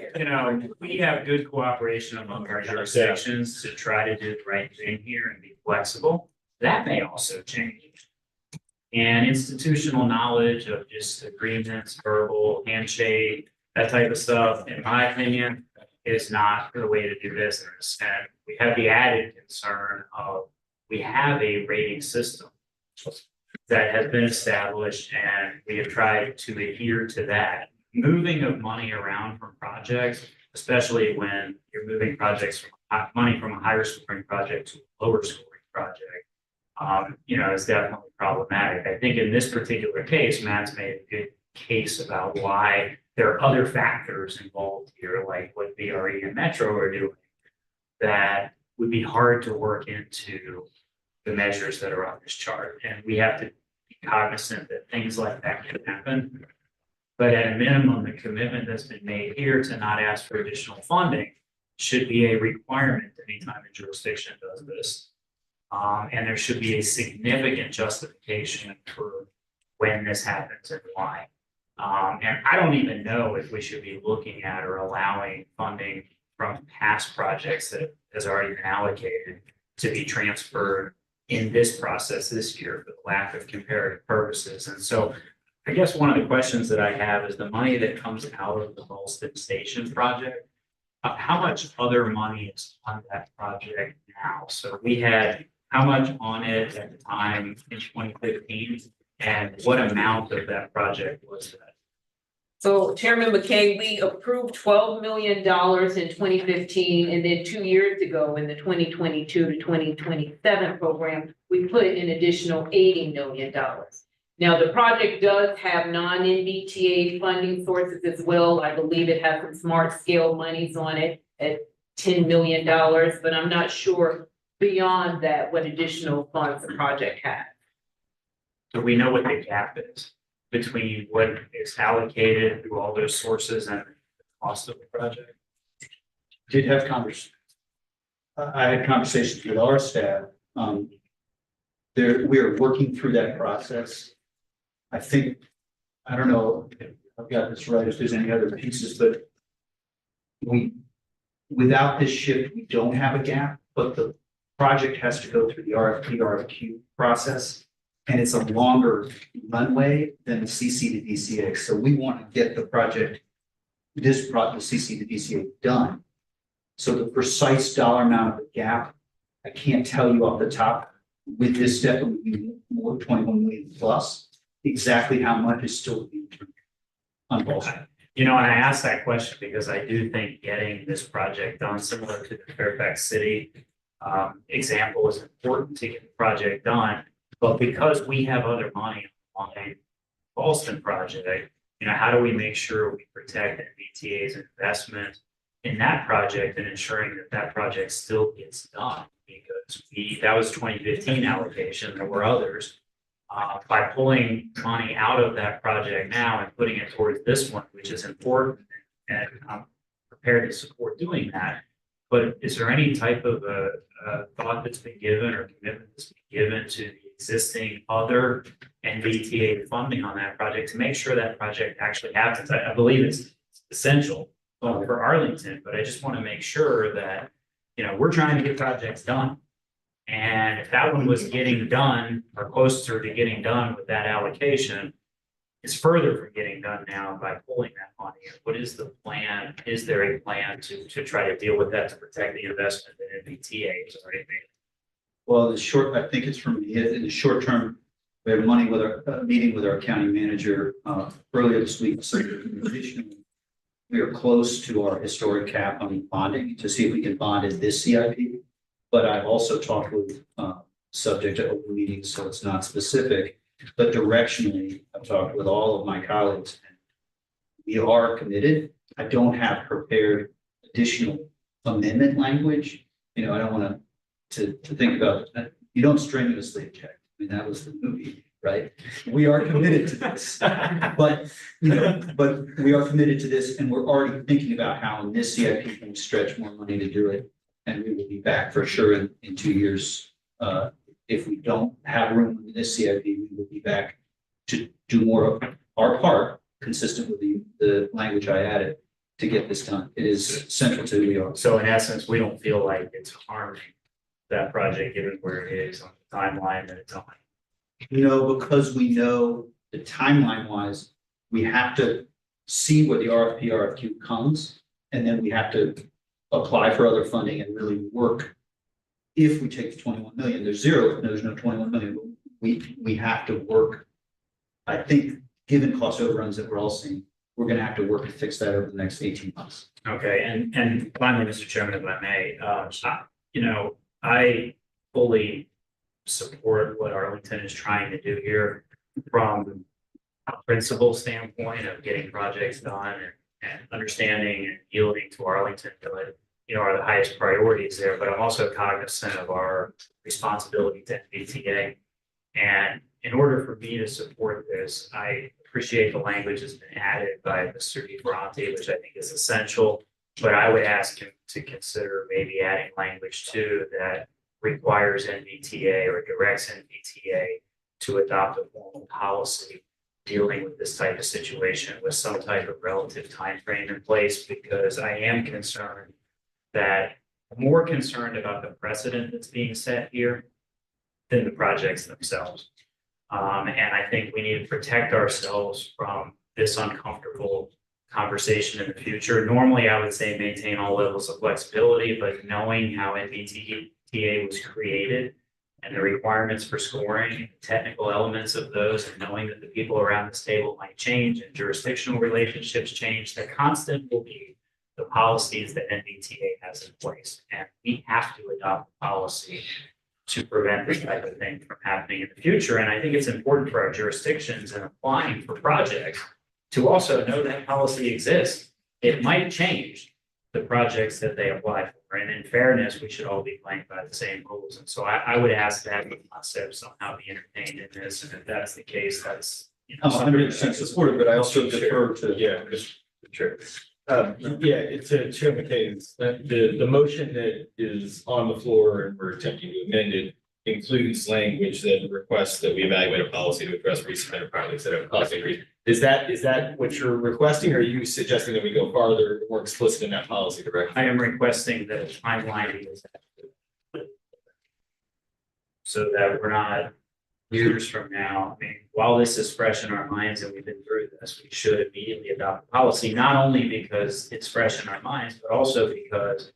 we have good cooperation among our jurisdictions to try to do the right thing here and be flexible. That may also change. And institutional knowledge of just agreements, verbal handshake, that type of stuff, in my opinion, is not the way to do business. And we have the added concern of we have a rating system that has been established and we have tried to adhere to that. Moving of money around from projects, especially when you're moving money from a higher scoring project to a lower scoring project, is definitely problematic. I think in this particular case, Matt's made a good case about why there are other factors involved here, like what VRE and Metro are doing, that would be hard to work into the measures that are on this chart. And we have to be cognizant that things like that can happen. But at a minimum, the commitment that's been made here to not ask for additional funding should be a requirement anytime a jurisdiction does this. And there should be a significant justification for when this happens and why. And I don't even know if we should be looking at or allowing funding from past projects that has already been allocated to be transferred in this process this year for the lack of comparative purposes. And so I guess one of the questions that I have is the money that comes out of the Holston Station project. How much other money is on that project now? So we had how much on it at the time in 2015? And what amount of that project was that? So Chairman McKay, we approved $12 million in 2015, and then 2 years ago in the 2022 to 2027 program, we put an additional $80 million. Now, the project does have non-MBTA funding sources as well. I believe it has some smart scale monies on it at $10 million, but I'm not sure beyond that what additional funds the project has. So we know what the gap is between what is allocated through all those sources and the cost of the project. Did have I had conversations with our staff. We are working through that process. I think, I don't know if I've got this right, if there's any other pieces, but without this shift, we don't have a gap, but the project has to go through the RFP, RFQ process. And it's a longer runway than the CC to DCA. So we want to get the project, the CC to DCA done. So the precise dollar amount of the gap, I can't tell you off the top. With this step, it would be more 21 million plus. Exactly how much is still being on both sides. You know, and I asked that question because I do think getting this project done, similar to the Fairfax City example, is important to get the project done. But because we have other money on the Boston project, you know, how do we make sure we protect MBTA's investment in that project and ensuring that that project still gets done? Because that was 2015 allocation, there were others. By pulling money out of that project now and putting it towards this one, which is important, and I'm prepared to support doing that. But is there any type of thought that's been given or commitment that's been given to the existing other NVTA funding on that project to make sure that project actually happens? I believe it's essential for Arlington, but I just want to make sure that, you know, we're trying to get projects done. And if that one was getting done or closer to getting done with that allocation, is further from getting done now by pulling that money. What is the plan? Is there a plan to try to deal with that to protect the investment in NVTA is already made? Well, I think it's from in the short term, we have money with our meeting with our county manager earlier this week. So additionally, we are close to our historic cap on bonding to see if we can bond in this CIP. But I've also talked with subject to open meetings, so it's not specific, but directionally, I've talked with all of my colleagues. And we are committed. I don't have prepared additional amendment language. You know, I don't want to think about that. You don't strenuously object. I mean, that was the movie, right? We are committed to this, but we are committed to this, and we're already thinking about how in this CIP we can stretch more money to do it. And we will be back for sure in 2 years. If we don't have room in this CIP, we will be back to do more of our part, consistent with the language I added, to get this done. It is central to who we are. So in essence, we don't feel like it's harming that project given where it is on the timeline that it's on. You know, because we know the timeline wise, we have to see where the RFP, RFQ comes, and then we have to apply for other funding and really work. If we take the 21 million, there's zero, there's no 21 million. We have to work. I think given cost overruns that we're all seeing, we're going to have to work to fix that over the next 18 months. Okay, and finally, Mr. Chairman, if I may, you know, I fully support what Arlington is trying to do here from a principle standpoint of getting projects done and understanding and yielding to Arlington, you know, are the highest priorities there, but I'm also cognizant of our responsibility to NVTA. And in order for me to support this, I appreciate the language that's been added by Mr. DeFronte, which I think is essential. But I would ask him to consider maybe adding language too that requires NVTA or directs NVTA to adopt a formal policy dealing with this type of situation with some type of relative time frame in place, because I am concerned that I'm more concerned about the precedent that's being set here than the projects themselves. And I think we need to protect ourselves from this uncomfortable conversation in the future. Normally, I would say maintain all levels of flexibility, but knowing how NVTA was created and the requirements for scoring, technical elements of those, and knowing that the people around this table might change and jurisdictional relationships change, the constant will be the policies that NVTA has in place. And we have to adopt a policy to prevent this type of thing from happening in the future. And I think it's important for our jurisdictions in applying for projects to also know that policy exists. It might change the projects that they apply for. And in fairness, we should all be playing by the same rules. And so I would ask that the concept somehow be entertained in this. And if that's the case, that's, you know. I'm 100% supportive, but I also defer to. Yeah, sure. To Chair McKay's, the motion that is on the floor and we're attempting to amend it includes language that requests that we evaluate a policy to address resubmitted projects that have cost increase. Is that what you're requesting, or are you suggesting that we go farther, more explicit in that policy direction? I am requesting that a timeline be established so that we're not years from now. I mean, while this is fresh in our minds and we've been through this, we should immediately adopt a policy, not only because it's fresh in our minds, but also because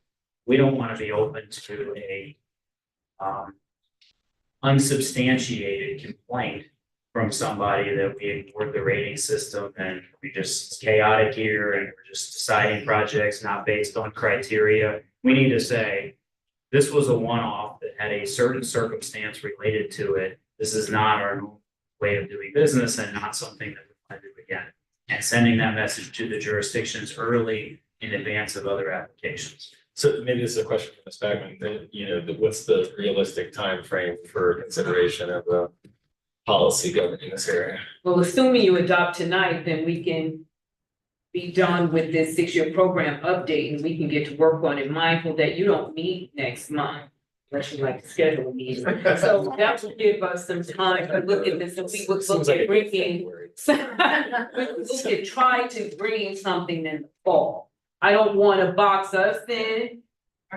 we don't want to be open to a unsubstantiated complaint from somebody that we ignored the rating system and we just, it's chaotic here and we're just deciding projects not based on criteria. We need to say, this was a one-off that had a certain circumstance related to it. This is not our way of doing business and not something that we want to do again. And sending that message to the jurisdictions early in advance of other applications. So maybe this is a question for Ms. Bagman, what's the realistic time frame for consideration of a policy governing this area? Well, assuming you adopt tonight, then we can be done with this 6-year program update and we can get to work on it, mindful that you don't meet next month. Unless you like to schedule a meeting. So that will give us some time to look at this and we would look at bringing. We could try to bring something in the fall. I don't want to box us in,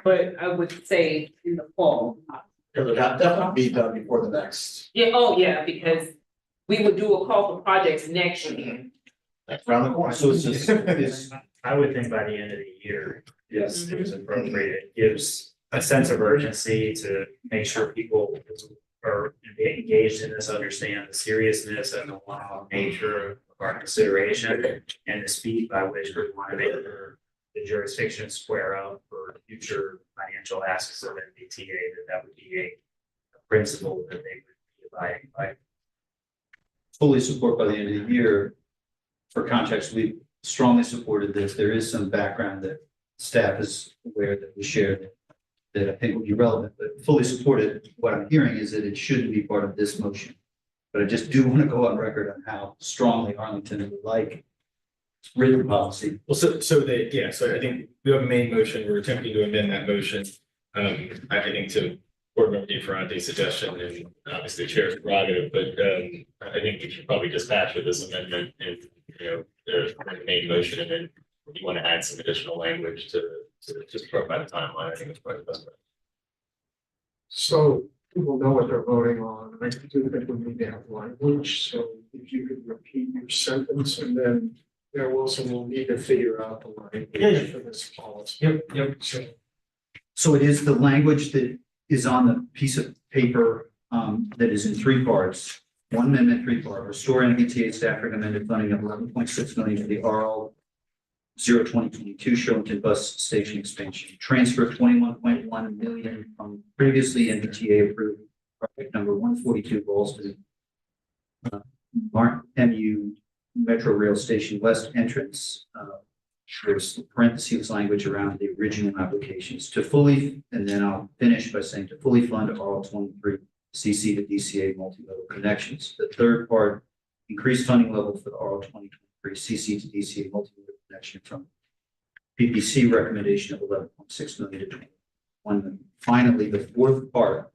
but I would say in the fall. It would definitely be done before the next. Yeah, oh yeah, because we would do a call for projects next year. That's around the corner. So it's I would think by the end of the year, yes, it was appropriate. It gives a sense of urgency to make sure people are engaged in this, understand the seriousness and the one-off nature of our consideration and the speed by which we want to make the jurisdiction square up for future financial asks of NVTA, that would be a principle that they would be abiding by. fully support by the end of the year. For context, we strongly supported this. There is some background that staff is aware that we shared that I think would be relevant, but fully supported. What I'm hearing is that it shouldn't be part of this motion. But I just do want to go on record on how strongly Arlington would like written policy. Well, so I think we have a main motion, we're attempting to amend that motion. I think to Board Member DeFronte's suggestion and obviously Chair's prerogative, but I think we should probably dispatch with this amendment and, the main motion, and then if you want to add some additional language to just provide a timeline, I think it's probably the best way. So people know what they're voting on. I do think we need to have language, so if you could repeat your sentence and then Mayor Wilson will need to figure out the language for this policy. Yep. So it is the language that is on the piece of paper that is in 3 parts. 1 amendment, 3 part, restore NVTA staff recommended funding of 11.6 million to the RL 2022 Showington bus station expansion. Transfer 21.1 million from previously NVTA approved project number 142 Ballston MU Metro Rail Station West entrance. There's parentheses language around the original applications to fully, and then I'll finish by saying to fully fund RL 23 CC to DCA multimodal connections. The third part increased funding level for the RO 2023 CC to DC multi-year connection from PPC recommendation of 11.6 million to 21 million. Finally, the fourth part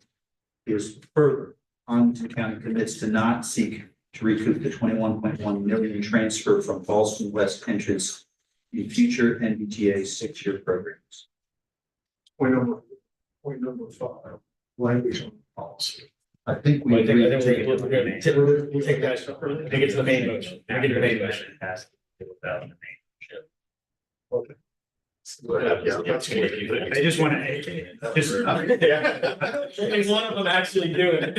is further, Arlington County commits to not seek to recoup the 21.1 million transfer from Ballston West entrance in future NBTA 6-year programs. Point number 5, language on policy. I think we. We'll take that, take it to the main motion, take it to the main motion. Has to be without the main. Yeah, that's good. I just want to, just. There's one of them actually doing it.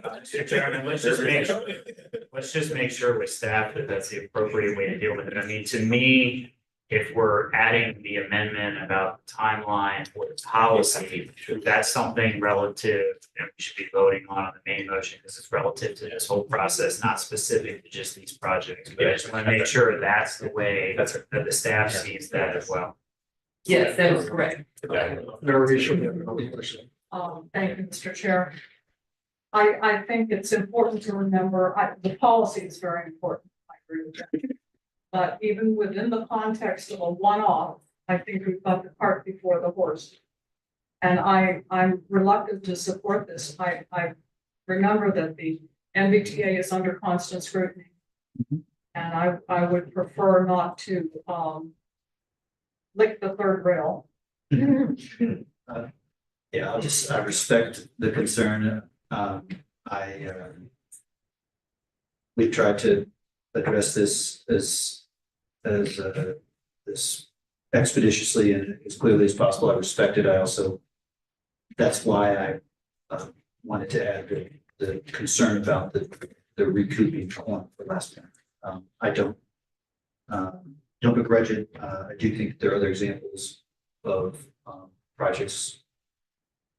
Mr. Chairman, let's just make sure with staff that that's the appropriate way to deal with it. I mean, to me, if we're adding the amendment about the timeline or the policy, that's something relative, and we should be voting on the main motion because it's relative to this whole process, not specific to just these projects. But I just want to make sure that's the way that the staff sees that as well. Yes, that is correct. Mary, you should have another question. Thank you, Mr. Chair. I think it's important to remember, the policy is very important. I agree with that. But even within the context of a one-off, I think we've got the cart before the horse. And I'm reluctant to support this. I remember that the MBTA is under constant scrutiny. And I would prefer not to, lick the third rail. Yeah, I respect the concern. We've tried to address this as expeditiously and as clearly as possible. I respect it. I also, that's why I wanted to add the concern about the recouping on the last one. I don't begrudge it. I do think there are other examples of projects,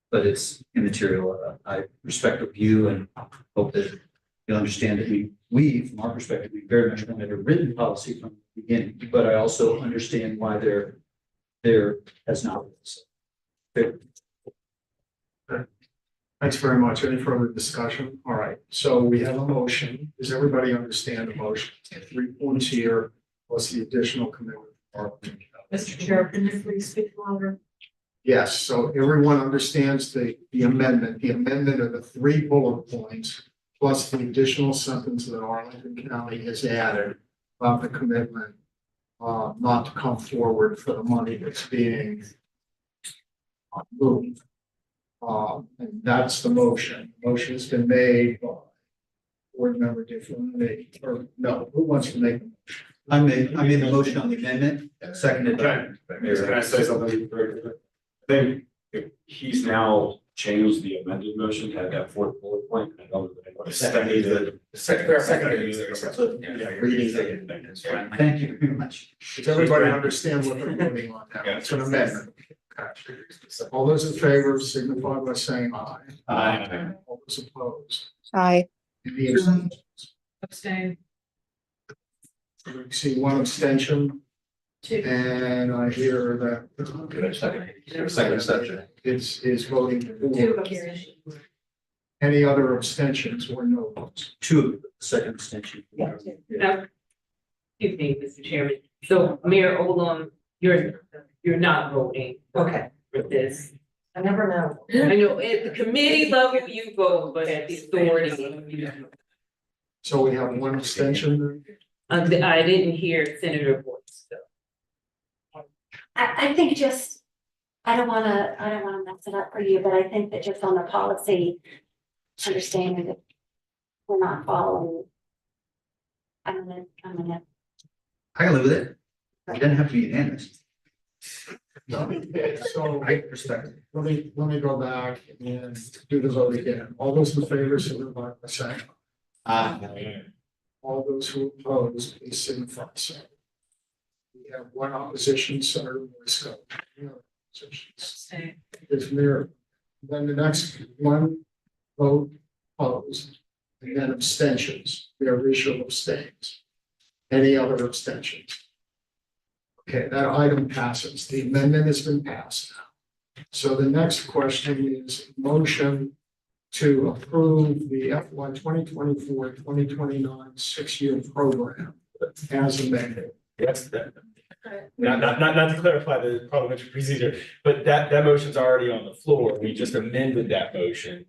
but it's immaterial. I respect the view and hope that you'll understand that we, from our perspective, we very much wanted a written policy from the beginning, but I also understand why there has not been. Thanks very much. Any further discussion? All right, so we have a motion. Does everybody understand the motion? 3 points here, plus the additional commitment. Mr. Chair, can you please speak longer? Yes, so everyone understands the amendment. The amendment of the 3 bullet points, plus the additional sentence that Arlington County has added about the commitment not to come forward for the money that's being moved. And that's the motion. Motion's been made by board member Difflin, or no, who wants to make? I made the motion on the amendment, seconded by. Can I say something? I think if he's now changed the amended motion to have that 4th bullet point. I don't know. Second. Thank you very much. Does everybody understand what they're voting on now? It's an amendment. All those in favor signify by saying aye. Aye. All those opposed. Aye. Any abstentions? Abstain. We see 1 abstention. And I hear that. Second abstention. Is voting for. Any other abstentions or no votes? 2 second abstention. Excuse me, Mr. Chairman. So Mayor Olem, you're not voting. Okay. For this. I never know. I know at the committee level you vote, but at the authority. So we have 1 abstention. I didn't hear Senator Boyce, so. I think just, I don't wanna mess it up for you, but I think that just on the policy, understanding that we're not following. I'm gonna. I can live with it. It doesn't have to be unanimous. So I respect it. let me go back and do the vote again. All those in favor signify by saying aye. All those who oppose, please signify by saying. We have 1 opposition, Senator Moisco. It's mirrored. Then the next one, vote opposed, and then abstentions. Mayor Rischel abstains. Any other abstentions? Okay, that item passes. The amendment has been passed now. So the next question is motion to approve the FY 2024-2029 six-year program as amended. Yes, that. Not to clarify the parliamentary procedure, but that motion's already on the floor. We just amended that motion.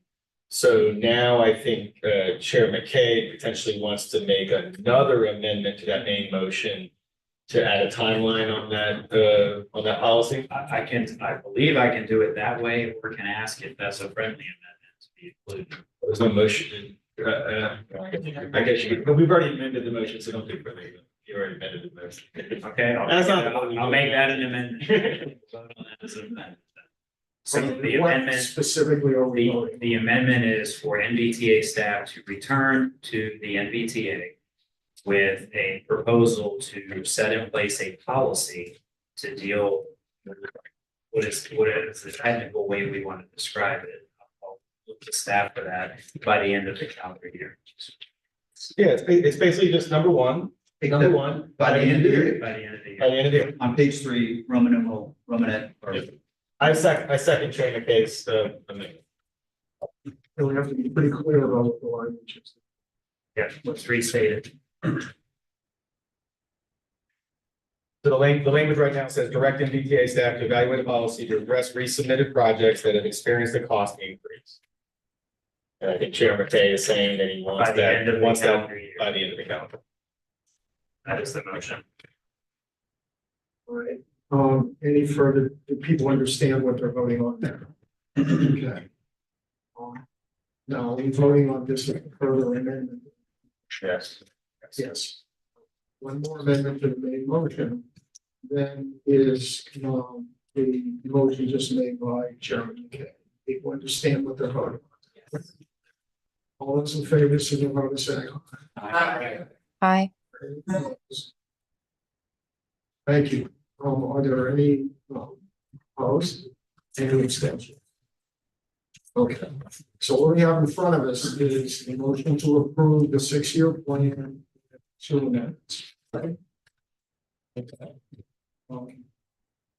So now I think Chair McKay potentially wants to make another amendment to that main motion to add a timeline on that policy. I believe I can do it that way, or can ask if that's a friendly amendment to be included. There's no motion. I guess you could, but we've already amended the motion, so don't think for me. You already amended the motion. Okay, I'll make that an amendment. Vote on that as an amendment. So the What amendment, specifically are we voting? the amendment is for NVTA staff to return to the NVTA with a proposal to set in place a policy to deal with what is the technical way we want to describe it. I'll look to staff for that by the end of the calendar year. Yeah, it's basically just number one. By the end of the year. By the end of the year. By the end of the year. On page 3, Roman numeral, Romanet, or I second Chair McKay's amendment. And we have to be pretty clear about what the language is. Yeah, what's restated. So the language right now says direct MBTA staff to evaluate a policy to address resubmitted projects that have experienced a cost increase. And I think Chair McKay is saying that he wants By the end of the calendar year. by the end of the calendar. That is the motion. All right, any further, do people understand what they're voting on there? Okay. Now, we're voting on this further amendment. Yes. Yes. One more amendment to the main motion, then is, the motion just made by Chairman McKay. People understand what they're voting on. All those in favor, signify by saying aye. Aye. Thank you. Are there any opposed? Any abstentions? Okay, so what we have in front of us is a motion to approve the six-year plan, two amendments. Right? Okay.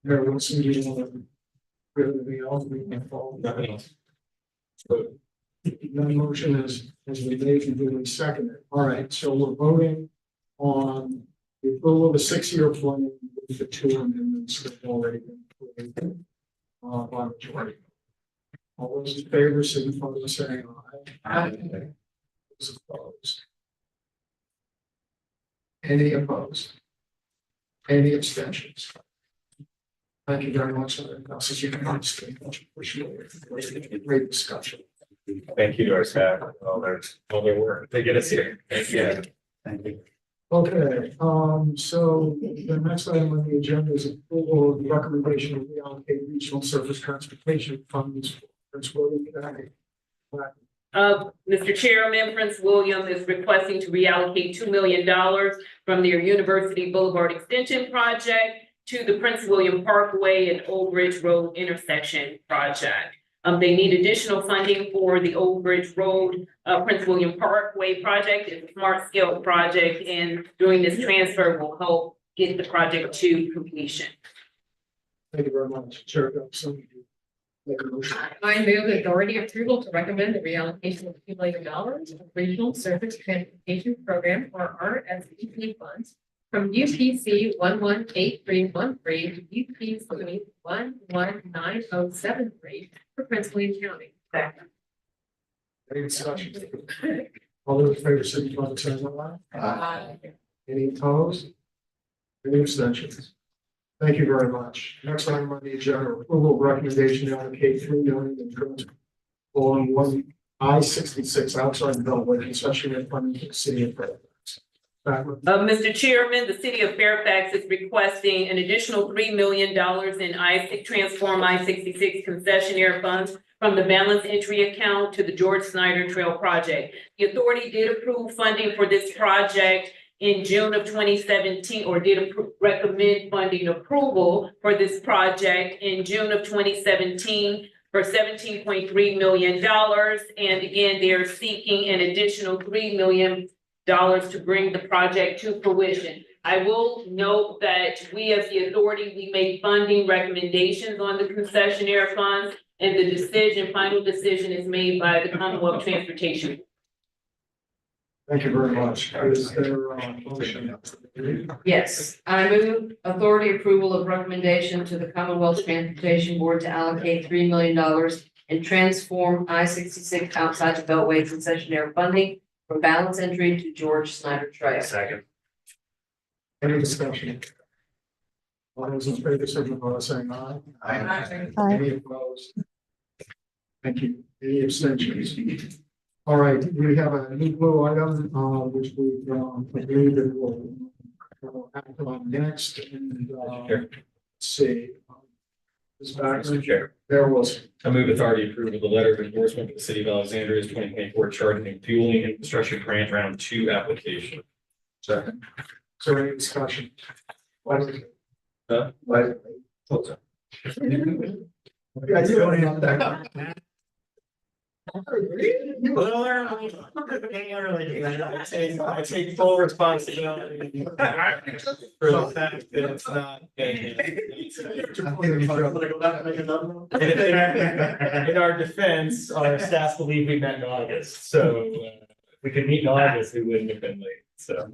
There was some, everything else we can follow. Nothing else. No motion has been made and duly seconded. All right, so we're voting on the approval of the six-year plan with the two amendments that have already been approved by majority. All those in favor, signify by saying aye. Those opposed? Any opposed? Any abstentions? Thank you very much. This is much appreciated. Great discussion. Thank you to our staff, all their work. They get us here. Thank you. thank you. Okay, so the next item on the agenda is approval of the recommendation to reallocate regional surface transportation funds for Prince William County. Mr. Chairman, Prince William is requesting to reallocate $2 million from their University Boulevard Extension Project to the Prince William Parkway and Old Bridge Road intersection project. They need additional funding for the Old Bridge Road, Prince William Parkway project. It's a smart scale project, and doing this transfer will help get the project to completion. Thank you very much. Chair Gibson, make a motion. I move authority approval to recommend the reallocation of $2 million of regional surface transportation program or RSVP funds from UPC 118313 to UPC 119073 for Prince William County. Any discussion? All those in favor, signify by saying aye. Any opposed? Any abstentions? Thank you very much. Next item on the agenda, approval of recommendation to allocate $3 million in grants on one I-66 outside the Beltway concession and funding to the city of Fairfax. Mr. Chairman, the city of Fairfax is requesting an additional $3 million in Transform I-66 concessionaire funds from the balance entry account to the George Snyder Trail project. The authority did approve funding for this project in June of 2017, or did recommend funding approval for this project in June of 2017 for $17.3 million. And again, they are seeking an additional $3 million to bring the project to fruition. I will note that we as the authority, we made funding recommendations on the concessionaire funds, and the final decision is made by the Commonwealth Transportation. Thank you very much. Is there a motion? Yes, I move authority approval of recommendation to the Commonwealth Transportation Board to allocate $3 million and transform I-66 outside the Beltway concessionaire funding from balance entry to George Snyder Trail. Second. Any discussion? All those in favor, signify by saying aye. Aye. Any opposed? Thank you. Any abstentions? All right, we have a new blue item, which we, agreed that we'll act on next, and, let's see. Ms. Wagner, Mr. Chair, there was, I move authority approval of the letter of endorsement for the city of Alexandria's 2024 charging and fueling infrastructure grant round 2 application. second. Is there any discussion? Why- Why? I do only have that. I take full responsibility for the fact that it's not. In our defense, our staff believe we met in August, so if we could meet in August, we wouldn't have been late, so.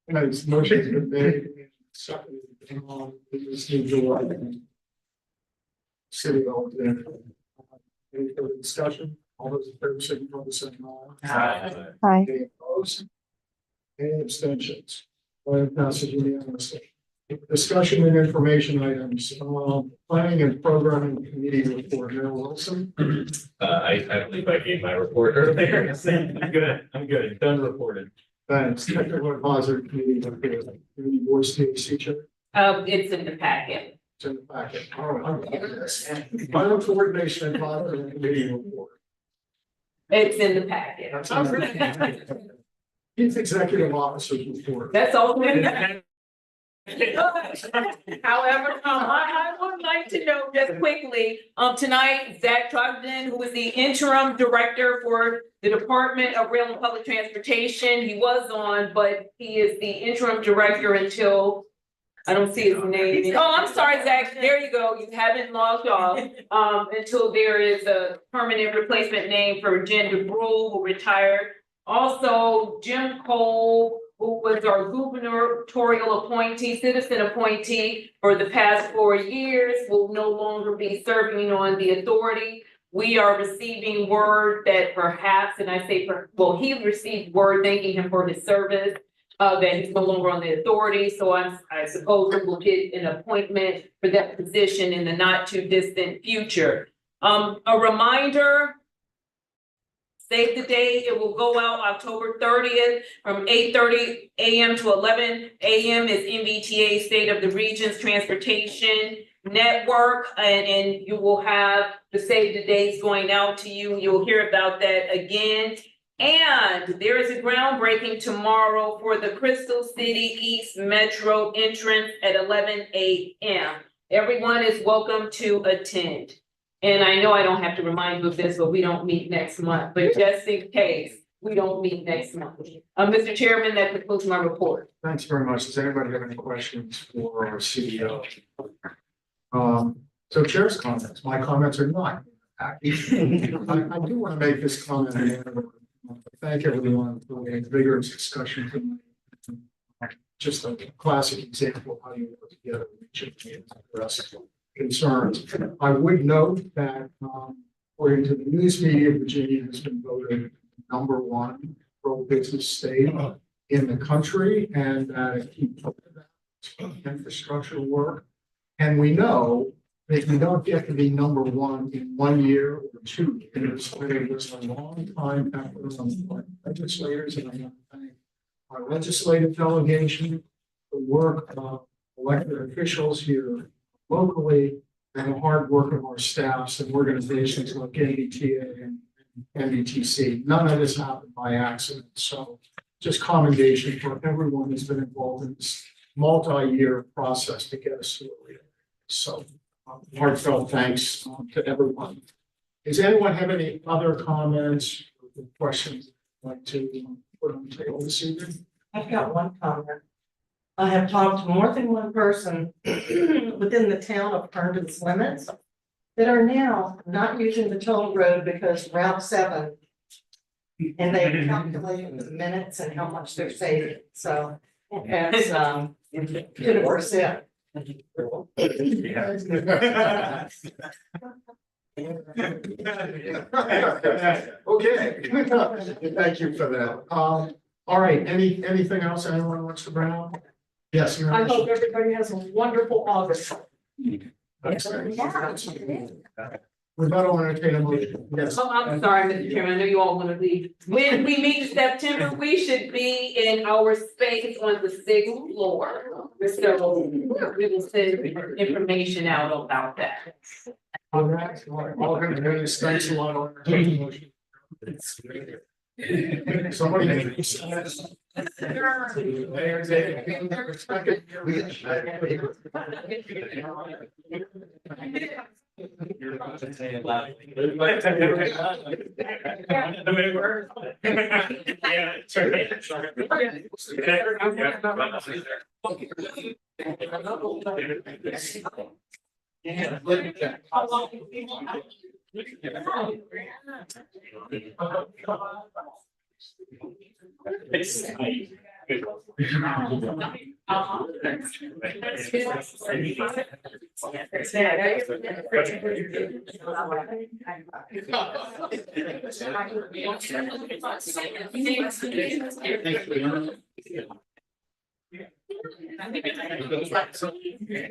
Nice, motion's been made. Seconded. We just need to, city hall. Any further discussion? All those in favor, signify by saying aye. Aye. Any opposed? Any abstentions? Motion passes unanimously. Discussion and information items, planning and programming committee report, Mayor Wilson. I believe I gave my report earlier. I'm good, done reported. Thanks. Technical advisory committee report, committee voice THC chair. It's in the packet. It's in the packet. All right. Final coordination advisory committee report. It's in the packet. Chief executive officer's report. That's all. However, I would like to know just quickly, tonight, Zach Trogdon, who is the interim director for the Department of Rail and Public Transportation, he was on, but he is the interim director until, I don't see his name. Oh, I'm sorry, Zach, there you go, you haven't logged off, until there is a permanent replacement name for Jen DeBrule, who retired. Also, Jim Cole, who was our gubernatorial appointee, citizen appointee for the past 4 years, will no longer be serving on the authority. We are receiving word that perhaps, and I say, he received word thanking him for his service, that he's no longer on the authority. So I suppose we will get an appointment for that position in the not too distant future. A reminder, save the date, it will go out October 30th from 8:30 a.m. to 11 a.m. is MBTA State of the Regions Transportation Network, and you will have the save the dates going out to you. You'll hear about that again. And there is a groundbreaking tomorrow for the Crystal City East Metro entrance at 11 a.m. Everyone is welcome to attend. And I know I don't have to remind you of this, but we don't meet next month, but just in case we don't meet next month. Mr. Chairman, that concludes my report. Thanks very much. Does anybody have any questions for our CEO? So chair's comments, my comments are not. I do want to make this comment. Thank everyone for a vigorous discussion tonight. Just a classic example of how you work together and address concerns. I would note that according to the news media, Virginia has been voted #1 pro-business state in the country, and keep up with that infrastructure work. And we know that you don't get to be #1 in 1 year or 2 years. It was a long time effort on legislators, and I want to thank our legislative delegation, the work of elected officials here locally, and the hard work of our staffs and organizations like NDTA and NDTC. None of this happened by accident. So just commendation for everyone who's been involved in this multi-year process to get us through it. So heartfelt thanks to everyone. Does anyone have any other comments or questions they'd like to put on the table this evening? I've got one comment. I have talked to more than one person within the town of Herndon's limits that are now not using the toll road because Route 7. And they calculated the minutes and how much they're saving, so that's, could have worked out. Okay, thank you for that. All right, anything else anyone wants to bring up? Yes. you I have- hope everybody has a wonderful August. We better entertain a motion. Yes. Oh, I'm sorry, Mr. Chairman, I know you all want to leave. When we meet in September, we should be in our space on the 6th floor. So we will send information out about that. All right, all good, thanks a lot. I'll entertain a motion. Somebody.